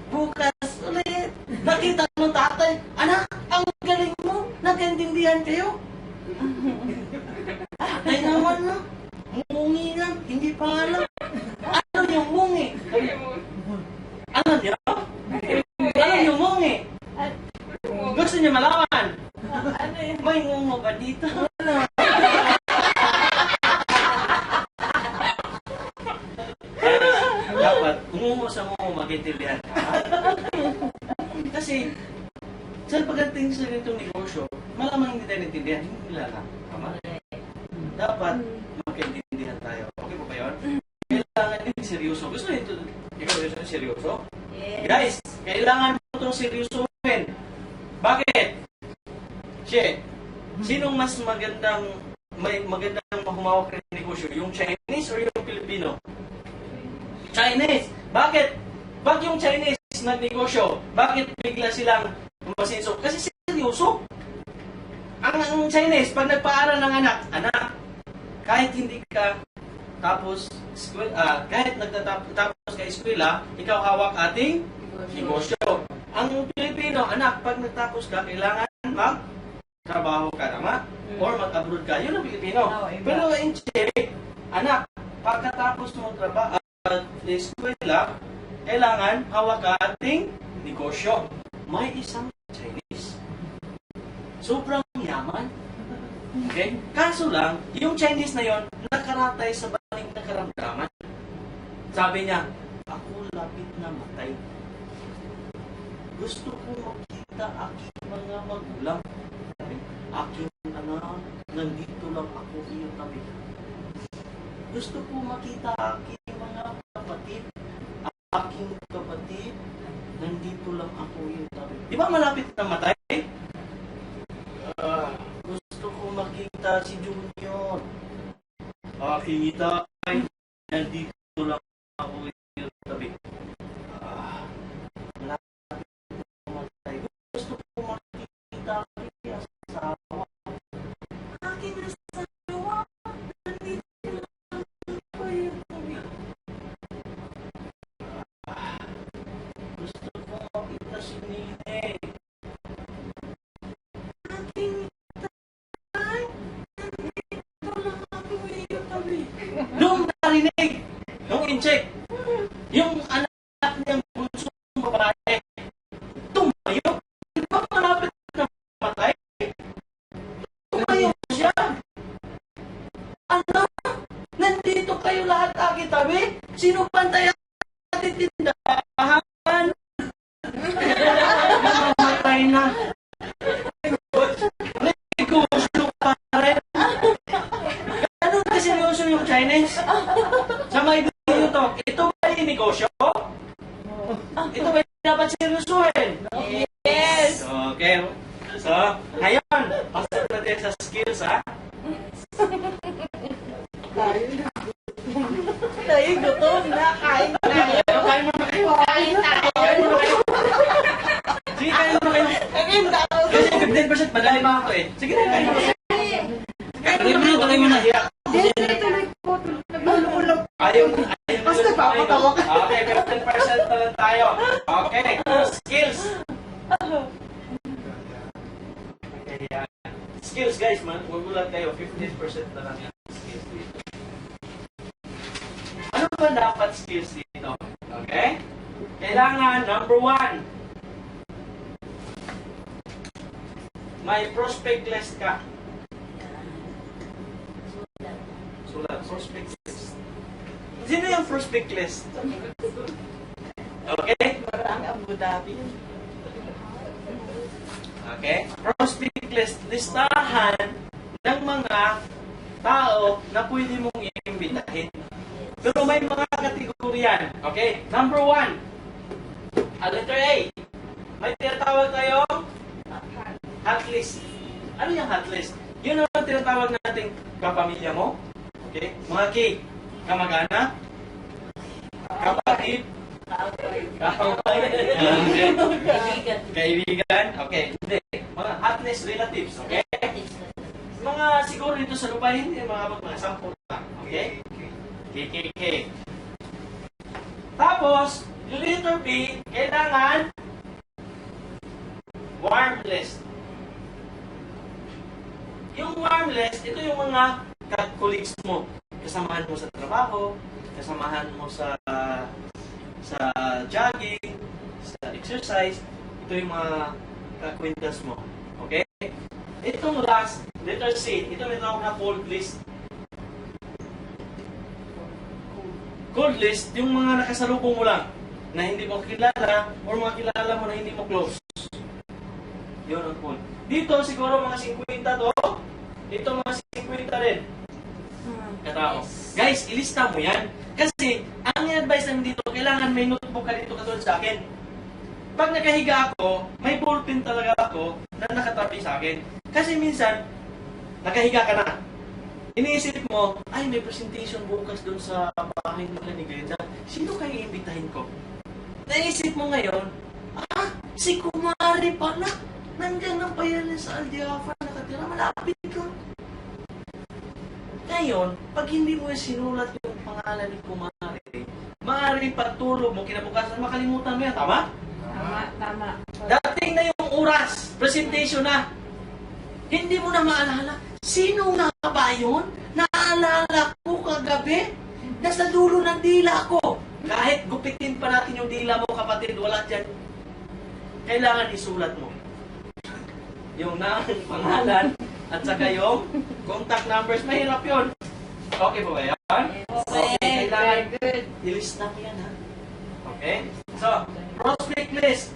Bukas ulit. Nakita ng tatay, anak, ang galing mo. Nagkaintindihan kayo. Ay naman, no? Mungi lang, hindi pa alam. Ano yung mungi? Alam niyo? Alam yung mungi? Gusto niyo malaman? Ano yun? May ngungo ba dito? Dapat, umungo sa ngungo, mag-intindihan ka. Kasi, sa pagdating sa ganitong negosyo, malamang hindi tayo naintindihan, hindi nila lang. Tama? Dapat, magkaintindihan tayo. Okay po ba yun? Kailangan din seryoso. Gusto nyo ito? Ikaw gusto nyo seryoso? Yes. Guys, kailangan mo itong seryosohin. Bakit? Che, sinong mas magandang humawak ng negosyo? Yung Chinese or yung Pilipino? Chinese! Bakit? Bakit yung Chinese nagnegosyo? Bakit bigla silang masinso? Kasi seryoso. Ang Chinese, pag nagpaaral ng anak, kahit hindi ka tapos kahit nagtatapos ka eskwela, ikaw hawak ating negosyo. Ang Pilipino, anak, pag nagtapos ka, kailangan mag-trabaho ka naman or mag-abroad ka. Yun ang Pilipino. Pero in Chile, anak, pagkatapos mo trabaho eskwela, kailangan hawak ka ating negosyo. May isang Chinese. Sobrang yaman. Okay? Kaso lang, yung Chinese na yon nakaratay sa baling na karamdaman. Sabi niya, ako lapit na matay. Gusto ko makita aking mga magulang. Aking anak, nandito lang ako iyong tabi. Gusto ko makita aking mga kapatid. Aking kapatid, nandito lang ako iyong tabi. Di ba malapit na matay? Gusto ko makita si Junior. Aking itay, nandito lang ako iyong tabi. Gusto ko makita aking asawa. Aking asawa, nandito lang ako iyong tabi. Gusto ko makita si Nene. Nung narinig, nung in-check, yung anak niyang bunsong babae, tumayo. Di ba malapit na matay? Tumayo siya. Ano? Nandito kayo lahat aking tabi? Sino pantay ang titindahan? Mamatay na. Negosyo pa rin. Ganun kasi seryoso yung Chinese. Sa may video to, ito ba yung negosyo? Ito ba yung dapat seryosohin? Yes! Okay. So, ngayon, pasok natin sa skills, ha? Tayo gutom na, kain tayo. Kain mo na kayo. Kain tayo! Kain mo na kayo. Sige, kain mo na kayo. Kain tayo. Kasi 15% madali pa ako eh. Sige na, kain mo na. Kain mo na. Tuloy po. Naglululog. Ayaw. Basta papatawa ka. Okay, 15% na lang tayo. Okay, skills. Okay, skills guys, magulat kayo. 15% na lang yan. Skills dito. Ano ba dapat skills dito? Okay? Kailangan, number 1, may prospect list ka. Sulat, prospect list. Sino yung prospect list? Okay? Parang Abu Dhabi. Okay? Prospect list. Listahan ng mga tao na pwede mong iimbitahin. Pero may mga kategoryan. Okay? Number 1. Letter A. May tinatawag tayong hot list. Ano yung hot list? Yun ang tinatawag nating kapamilya mo. Okay? Mga K. Kamag-anak. Kapatid. Kaibigan. Okay. Hindi. Mga hot list relatives. Okay? Mga siguro dito sa lupa, hindi mga sample lang. Okay? KKK. Tapos, yung letter B, kailangan warm list. Yung warm list, ito yung mga colleagues mo. Kasamahan mo sa trabaho, kasamahan mo sa jogging, sa exercise. Ito yung mga kakwintas mo. Okay? Itong last, letter C, ito may tawag na cold list. Cold list, yung mga nakasalubong mo lang, na hindi mo kilala, or mga kilala mo na hindi mo close. Yun ang cold. Dito, siguro mga 50 to. Ito mga 50 rin. Katao. Guys, ilista mo yan. Kasi, ang i-advise namin dito, kailangan may notebook ka dito katulad sa akin. pag nakahiga ako, may ballpen talaga ako na nakatabi sa akin. Kasi minsan, nakahiga ka na. Iniisip mo, ay may presentation bukas doon sa bahay nila ni Glenda. Sino kayo iimbitahin ko? Naisip mo ngayon, si Kumari pala. Nandyan ang payanin sa Aldiafa, nakatira, malapit ka. Ngayon, pag hindi mo sinulat yung pangalan ni Kumari, maaaring pagtulog mo, kinabukasan, makalimutan mo yan, tama? Tama. Dating na yung oras, presentation na. Hindi mo na maalala. Sino nga ba yun? Naalala ko kagabi. Nasa dulo ng dila ko. Kahit gupitin pa natin yung dila mo, kapatid, wala dyan. Kailangan isulat mo. Yung pangalan at saka yung contact numbers. Mahirap yun. Okay po ba yan? Okay, kailangan good. ilista mo yan, ha? Okay? So, prospect list.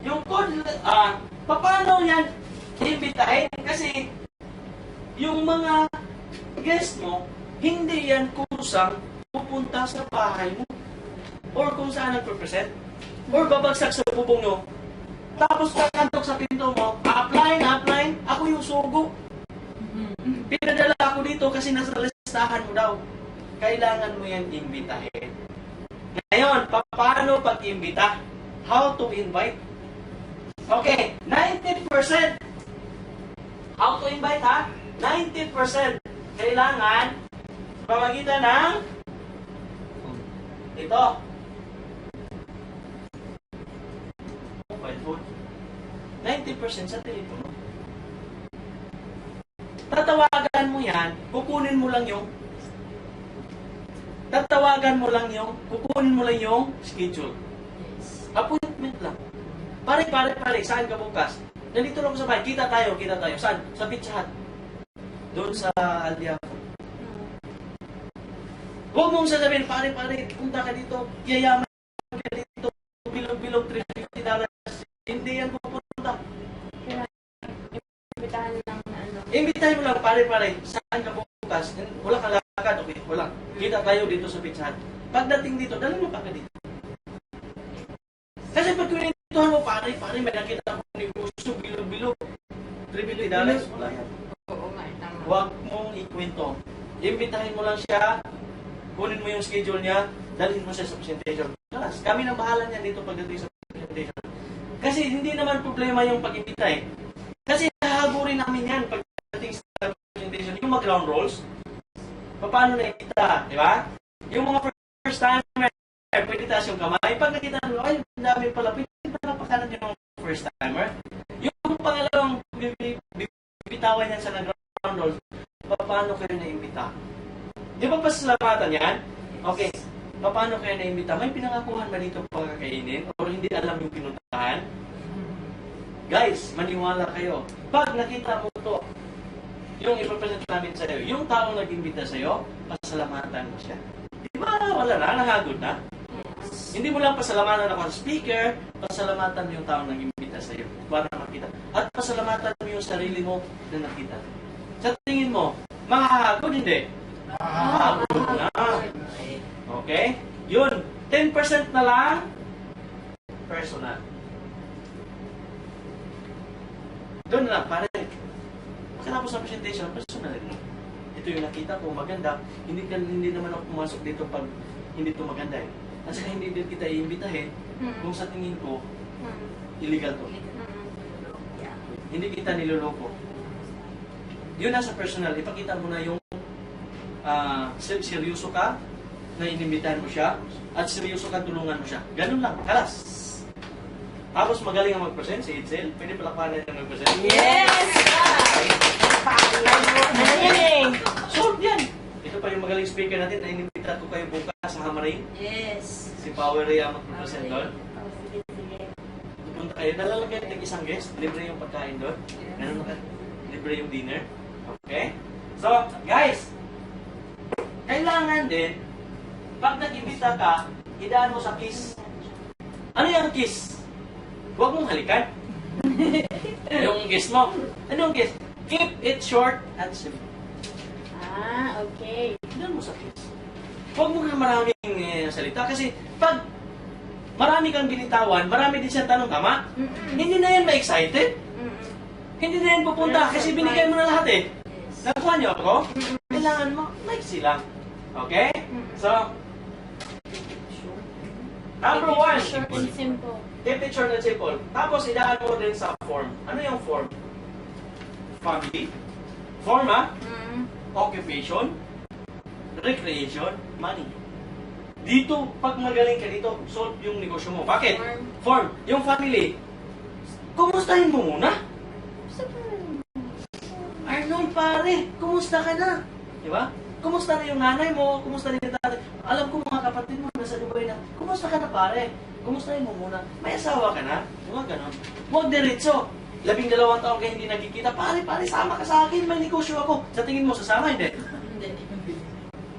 Yung code, paano yan imbitahin? Kasi, yung mga guest mo, hindi yan kusang pupunta sa bahay mo. Or kung saan nagpe-present. Or babagsak sa bubong mo. Tapos kakantok sa pinto mo, apply, ako yung sugo. Pinadala ako dito kasi nasa listahan mo daw. Kailangan mo yan imbitahin. Ngayon, paano pag-imbita? How to invite? Okay, 90%. How to invite, ha? 90%. Kailangan pamagitan ng ito. Mobile phone. 90% sa telepono. Tatawagan mo yan, kukunin mo lang yung schedule. Appointment lang. Pare, saan ka bukas? Nandito lang sa bahay, kita tayo. Saan? Sa Pizza Hut. Doon sa Aldiafa. Huwag mong sasabihin, pare, punta ka dito, yayaman ka dito, bilog, $350. Hindi yan pupunta. Imbitahin mo lang, pare, saan ka bukas? Wala kang lakad, okay, wala. Kita tayo dito sa Pizza Hut. Pagdating dito, dali mo pa ka dito. Kasi pag kunintuhan mo, pare, may nakita ko ni Gusto, bilog, $350, wala yan. Oo nga, tama. Huwag mong ikwento. Imbitahin mo lang siya, kunin mo yung schedule niya, dalhin mo siya sa presentation. Kalas, kami nang bahala niya dito pagdating sa presentation. Kasi hindi naman problema yung pag-imbita eh. Kasi hahaburin namin yan pagdating sa presentation. Yung mag-ground rolls, paano na imbita, di ba? Yung mga first timer, pwede taas yung kamay. Pag nakita nyo, ay, dami pala, pwede pala pakanan yung first timer. Yung pangalawang bibitawan yan sa nag-ground rolls, paano kayo na-imbita? Di ba pasalamatan yan? Okay. Paano kayo na-imbita? May pinangakuhan ba dito pagkakainin? O hindi alam yung pinuntahan? Guys, maniwala kayo. Pag nakita mo to, yung ipapresent namin sa'yo, yung taong nag-imbita sa'yo, pasalamatan mo siya. Di ba? Wala na, nahagod na. Hindi mo lang pasalamatan ako sa speaker, pasalamatan mo yung taong nag-imbita sa'yo para makita. At pasalamatan mo yung sarili mo na nakita. Sa tingin mo, mahahagod, hindi? Mahahagod na. Okay? Yun. 10% na lang personal. Doon na lang, pare. Pagkatapos ng presentation, personal rin. Ito yung nakita ko, maganda. Hindi naman ako pumasok dito pag hindi ito maganda eh. At saka hindi din kita iimbitahin kung sa tingin ko, illegal to. Hindi kita niloloko. Yun nasa personal. Ipakita mo na yung seryoso ka na inimbitahan mo siya at seryoso ka tulungan mo siya. Ganun lang. Kalas. Tapos magaling ang mag-present si Itzel. Pwede palakpanan niya mag-present. Yes! Solve yan. Ito pa yung magaling speaker natin na inimbita ko kayo bukas sa Hamaring. Yes. Si Power Ray ang mag-present doon. Sige. Pupunta kayo. Nalalagay ng isang guest. Libre yung pagkain doon. Ganun na. Libre yung dinner. Okay? So, guys, kailangan din, pag nag-imbita ka, idaan mo sa kiss. Ano yung kiss? Huwag mong halikan. Yung kiss mo. Ano yung kiss? Keep it short and simple. Okay. Idaan mo sa kiss. Huwag mo na maraming salita kasi pag marami kang binitawan, marami din siyang tanong, tama? Hindi na yan ma-excited. Hindi na yan pupunta kasi binigay mo na lahat eh. Nakuha niyo ako? Kailangan mo, maiksi lang. Okay? So, number 1. Short and simple. Keep it short and simple. Tapos, idaan mo din sa form. Ano yung form? Family. Form, ha? Occupation. Recreation. Money. Dito, pag magaling ka dito, solve yung negosyo mo. Bakit? Form. Yung family. Kumustahin mo muna. Arnold, pare, kumusta ka na? Di ba? Kumusta na yung nanay mo? Kumusta na yung tatay? Alam ko mga kapatid mo nasa Dubai na, kumusta ka na pare? Kumustahin mo muna. May asawa ka na? Huwag ganon. Huwag diretso. 12 taon kayo hindi nagkikita. Pare, sama ka sa akin. May negosyo ako. Sa tingin mo, sasama? Hindi.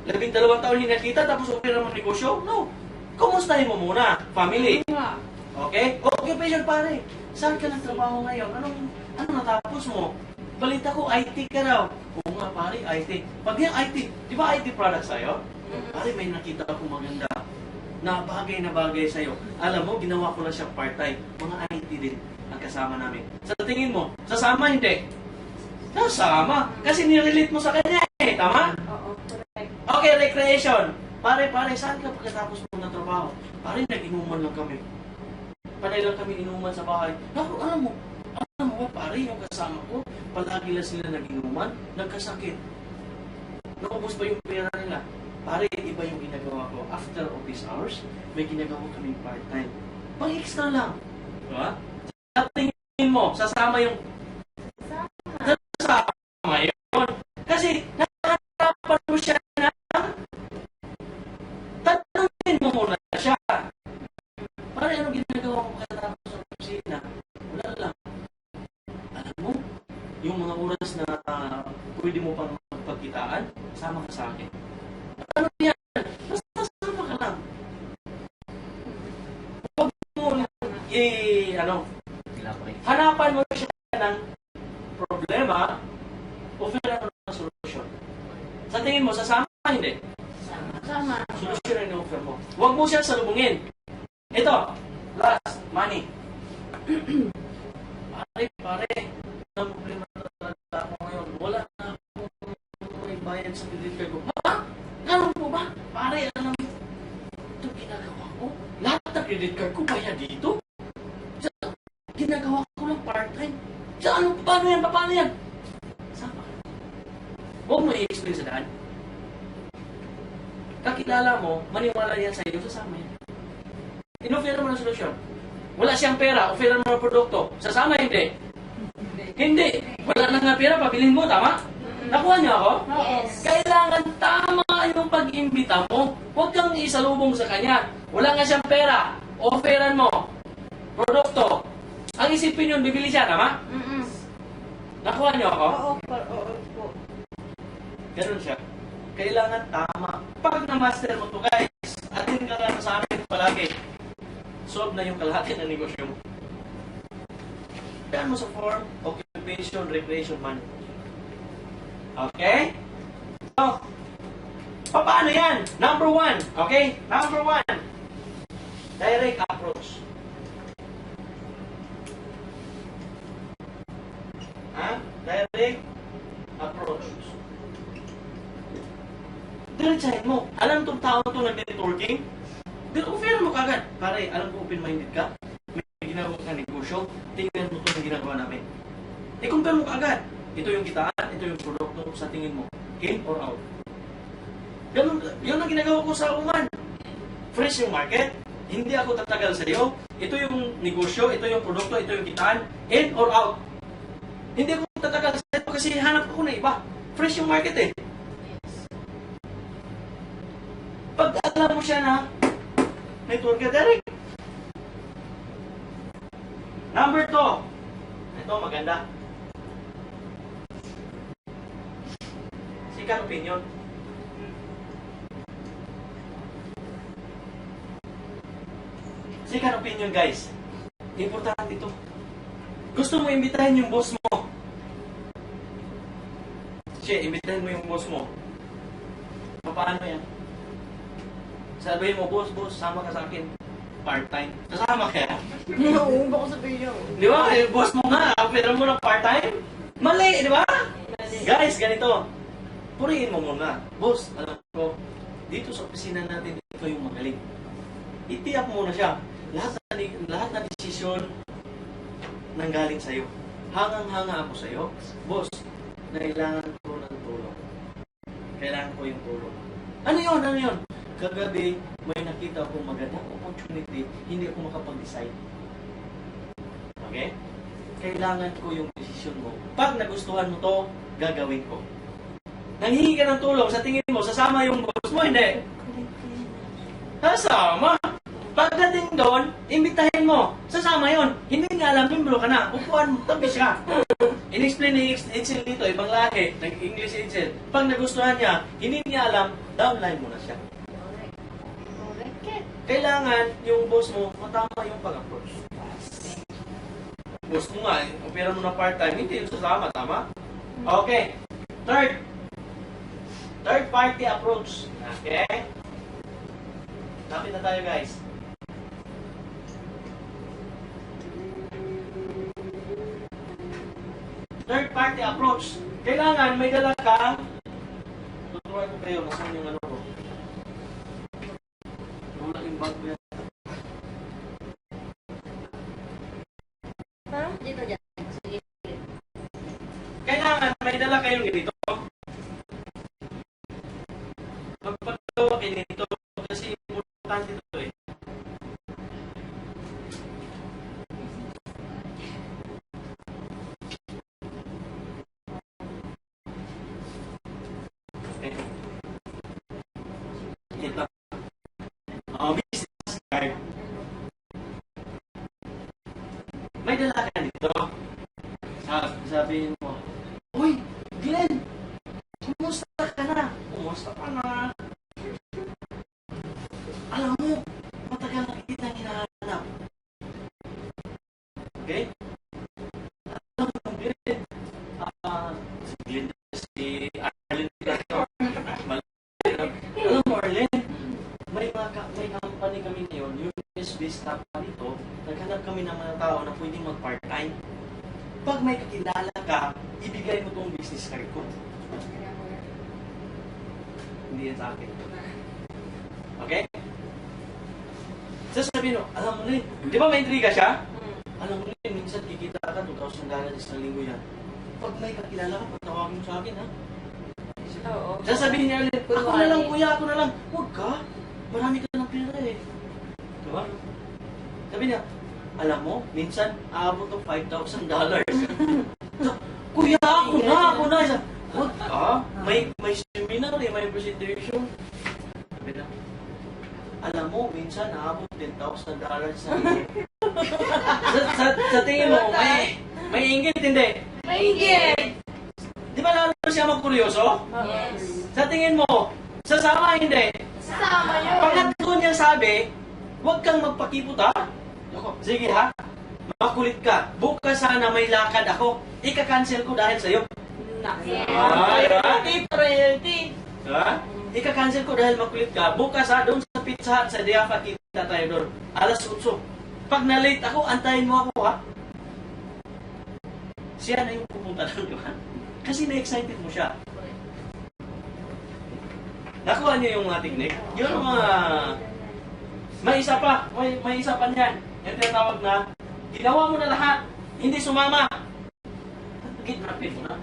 12 taon hindi nagkita tapos okay naman negosyo? No. Kumustahin mo muna. Family. Okay? Occupation pare. Saan ka nagtrabaho ngayon? Ano natapos mo? Balita ko, IT ka raw. Oo nga pare, IT. Pag yung IT, di ba IT products sa'yo? Pare, may nakita ako maganda na bagay sa'yo. Alam mo, ginawa ko lang siya part-time. Mga IT din ang kasama namin. Sa tingin mo, sasama hindi? Sasama. Kasi nirelate mo sa kanya eh. Tama? Oo, correct. Okay, recreation. Pare, saan ka pagkatapos mo ng trabaho? Pare, nag-inuman lang kami. Panay lang kami inuman sa bahay. Naku, alam mo ba, pare, yung kasama ko, palagi lang sila nag-inuman, nagkasakit. Naubos ba yung pera nila? Pare, iba yung ginagawa ko. After office hours, may ginagawa kami part-time. Pang-extra lang. Diba? Sa tingin mo, sasama yung... Sasama yun. Kasi, nakaharapan mo siya na... Tatanungin mo muna siya. Pare, anong ginagawa ko pagkatapos sa opisina? Wala lang. Alam mo, yung mga oras na pwede mo pang magpagkitaan, sama ka sa akin. Ano yan? Basta sama ka lang. Huwag mo hanapan mo siya ng problema, offer mo ng solusyon. Sa tingin mo, sasama? Hindi. Sama. Solusyon ang in-offer mo. Huwag mo siya salubungin. Ito, last, money. Pare, ang problema na ako ngayon, wala na akong may bayad sa credit card ko. Ha? Ganun po ba? Pare, alam mo, ito ginagawa ko. Lahat ng credit card ko bayad dito. Ginagawa ko lang part-time. Paano yan? Sama. Huwag mo i-explain sa daan. Kakilala mo, maniwala yan sa iyo, sasama yan. In-offer mo ng solusyon. Wala siyang pera, offer mo ng produkto. Sasama hindi? Hindi. Wala na nga pera, pabilihin mo, tama? Nakuha niyo ako? Yes. Kailangan tama yung pag-imbita mo. Huwag kang isalubong sa kanya. Wala nga siyang pera, offeran mo. Produkto. Ang isipin yun, bibili siya, tama? Nakuha niyo ako? Oo po. Ganun siya. Kailangan tama. Pag na-master mo to guys, atin ka lang sa amin palagi. Solve na yung kalahati ng negosyo mo. Yan mo sa form, occupation, recreation, money. Okay? So, paano yan? Number 1. Okay? Number 1. Direct approach. Direct approach. Diretsahin mo. Alam itong tao ito nag-networking? Offer mo kagad. Pare, alam ko open-minded ka. May ginagawa ka negosyo. Tingnan mo ito yung ginagawa namin. I-compare mo kagad. Ito yung kitaan, ito yung produkto sa tingin mo. In or out? Ganun, yun ang ginagawa ko sa Oman. Fresh yung market. Hindi ako tatagal sa iyo. Ito yung negosyo, ito yung produkto, ito yung kitaan. In or out? Hindi ako tatagal sa iyo kasi hanap ako na iba. Fresh yung market eh. Pag alam mo siya na network ka direct. Number 2. Ito maganda. Second opinion. Second opinion guys. Importante ito. Gusto mo imbitahin yung boss mo. Imbitahin mo yung boss mo. Paano yan? Sabihin mo, boss, sama ka sa akin. part-time. Sasama kaya? Oo, baka sabihin niyo. Di ba? Eh, boss mo nga, pero mo ng part-time? Mali, di ba? Guys, ganito. Purihin mo muna. Boss, alam ko, dito sa opisina natin, ikaw yung magaling. Itiyak muna siya. Lahat na desisyon nanggaling sa'yo. Hangang-hanga ako sa'yo. Boss, kailangan ko ng tulong. Kailangan ko yung tulong. Ano yun? Ano yun? Kagabi, may nakita akong magandang opportunity, hindi ako makapag-decide. Okay? Kailangan ko yung desisyon mo. Pag nagustuhan mo to, gagawin ko. Nanghihingi ka ng tulong, sa tingin mo, sasama yung boss mo, hindi. Sasama. Pagdating doon, imbitahin mo. Sasama yon. Hindi nga alam, membro ka na. Upuan mo, tabi siya. In-explain ni Itzel dito, ibang lahi, nag-English Itzel. Pag nagustuhan niya, hindi niya alam, downline mo na siya. Correct. Kailangan yung boss mo, matama yung pag-approach. Boss mo nga, opera mo na part-time, hindi yung sasama, tama? Okay. Third party approach. Okay? Lapit na tayo, guys. Third party approach. Kailangan may dala ka. Tuturuan ko kayo, nasaan yung ano ko. Yung laking bag ko yan. Ha? Dito dyan. Sige. Kailangan may dala kayong ganito. Magpagawa kayo nito kasi importante ito eh. Okay. Ito. Business card. May dala ka dito. Sabihin mo, uy, Glenn, kumusta ka na? Kumusta ka na? Alam mo, matagal na kitang hinahanap. Okay? Alam mo, Glenn, si Glenn, si Arlen, alam mo, Arlen, may company kami ngayon, US-based company ito, naghanap kami ng mga tao na pwedeng mag-part-time. Pag may kakilala ka, ibigay mo itong business card ko. Hindi yan sa akin. Okay? Sasabihin mo, alam mo rin, di ba may intriga siya? Alam mo rin, minsan kikita ka, 2,000 isang linggo yan. Pag may kakilala ka, patawagin mo sa akin, ha? Oo. Sasabihin niya ulit, ako na lang, kuya, ako na lang. Huwag ka, marami ka ng pera eh. Diba? Sabi niya, alam mo, minsan, aabot ng $5,000. Kuya, ako na. Huwag ka, may seminar eh, may presentation. Sabi na, alam mo, minsan, aabot $10,000 sa sa tingin mo, may inggit, hindi? Maingit! Di ba lalo siya magkuryoso? Yes. Sa tingin mo, sasama, hindi? Sama yun. Pangatlo niya sabi, huwag kang magpakipot ha. Sige ha, makulit ka. Bukas sana may lakad ako. Ika-cancel ko dahil sa'yo. Royalty. Diba? Ika-cancel ko dahil makulit ka. Bukas ha, doon sa Pizza Hut, sa Diafa, kita tayo doon. Alas 8. Pag na-late ako, antayin mo ako ha. Siya na yung pupunta doon, di ba? Kasi na-excited mo siya. Nakuha niyo yung mga technique? Yun ang mga... May isa pa niyan. Yung tinatawag na, ginawa mo na lahat, hindi sumama. Kidnapin mo na.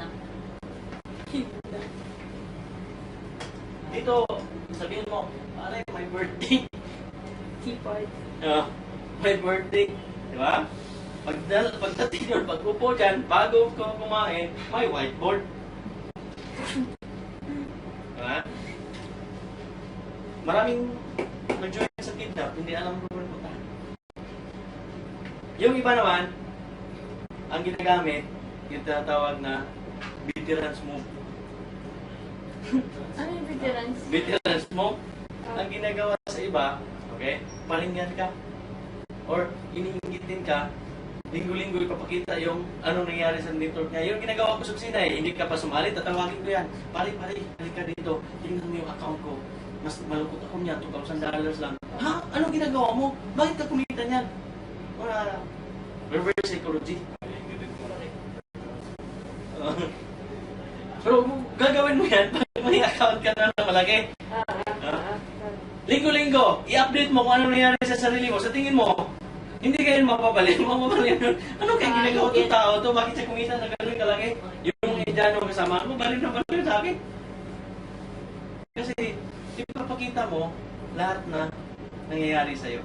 Dito, sabihin mo, pare, my birthday. Keyboard. My birthday. Di ba? Pagdating yun, pag-upo dyan, bago ko kumain, may whiteboard. Di ba? Maraming nag-join sa kidnap, hindi alam kung ano punta. Yung iba naman, ang ginagamit, yung tinatawag na veterans move. Ano yung veterans? Veterans move, ang ginagawa sa iba, okay, paringgan ka, or iniingitin ka, linggo-linggo ipapakita yung anong nangyari sa network niya. Yung ginagawa ko sa opisina hindi ka pa sumali, tatawagin ko yan. Pare, halika dito, tingnan mo yung account ko. mas malungkot ako niya, $2,000 lang. Ha? Anong ginagawa mo? Bakit ka kumita niyan? Wala. Reverse psychology. Pero gagawin mo yan pag may account ka na malaki. Linggo-linggo, i-update mo kung ano nangyari sa sarili mo. Sa tingin mo, hindi kayo mapapalin. Mapapalin. Ano kaya ginagawa itong tao to? Bakit siya kumita na gano'n kalaki? Yung Indiano kasama mo, balik na balik sa akin. Kasi, ipapakita mo lahat na nangyayari sa'yo.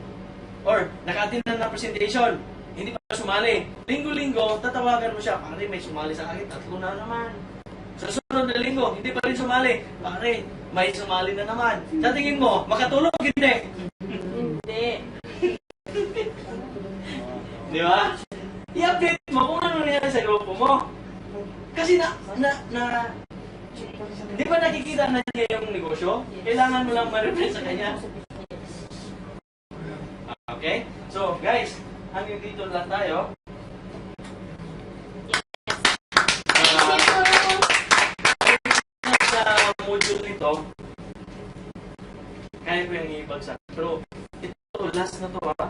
Or, naka-attend na ng presentation, hindi pa sumali. Linggo-linggo, tatawagan mo siya, pare, may sumali sa akin, 3 na naman. Sa sunod na linggo, hindi pa rin sumali. Pare, may sumali na naman. Sa tingin mo, makatulog, hindi. Hindi. Di ba? I-update mo kung ano nangyari sa grupo mo. Kasi di ba nakikita na niya yung negosyo? Kailangan mo lang ma-reference sa kanya. Okay? So, guys, hanggang dito lang tayo. Sa module nito, kaya ko yung ibagsak. Pero, ito, last na to ha.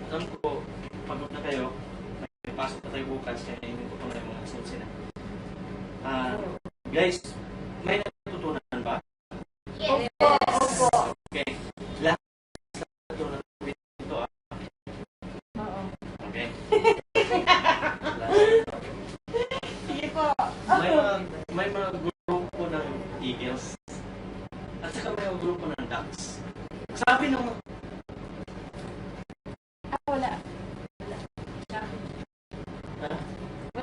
Alam ko, pagod na kayo. May pasok na tayo bukas, kaya hindi ko pa yung mga results na. Guys, may natutunan ba? Yes. Opo. Okay. Last na natutunan ito ha. Oo. Okay. Sige po. May mga grupo ng Eagles at saka may mga grupo ng Ducks. Sabi ng Wala.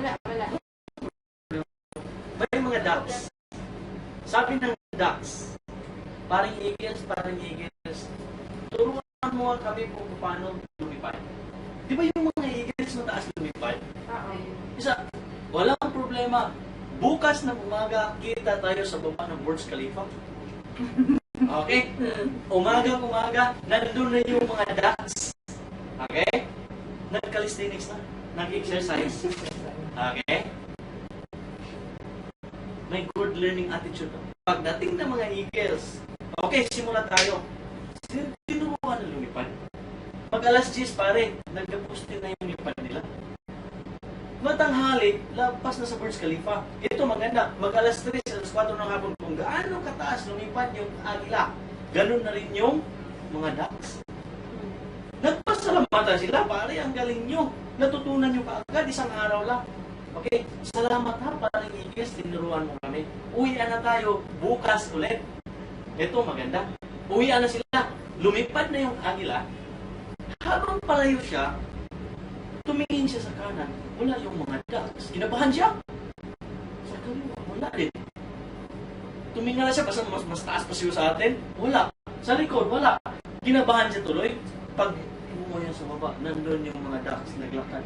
ha? Wala. May mga Ducks. Sabi ng Ducks, parang Eagles, turuan mo kami kung paano lumipad. Di ba yung mga Eagles mataas lumipad? Oo. Isa, walang problema. Bukas ng umaga, kita tayo sa baba ng Burj Khalifa. Okay? Umaga, nandun na yung mga Ducks. Okay? Nag-calisthenics na. Nag-exercise. Okay? May good learning attitude. Pagdating ng mga Eagles, okay, simula tayo. Tinuruan na lumipad. Pag alas 10 pare, nag-postin na yung lipad nila. Matanghali, lampas na sa Burj Khalifa. Ito maganda. Mag alas 3, alas 4 ng hapon, kung gaano kataas lumipad yung agila, ganun na rin yung mga Ducks. Nagpasalamatan sila, pare, ang galing nyo. Natutunan nyo kaagad, isang araw lang. Okay, salamat ha, parang Eagles, tinuruan mo kami. Uwian na tayo, bukas ulit. Ito, maganda. Uwian na sila. Lumipad na yung agila. Habang palayo siya, tumingin siya sa kanan. Wala yung mga Ducks. Kinabahan siya. Sa kaliwa, wala din. Tumingin na siya, basta mas taas pa siya sa atin. Wala. Sa likod, wala. Kinabahan siya tuloy. Pag mo yan sa baba, nandun yung mga Ducks naglakad.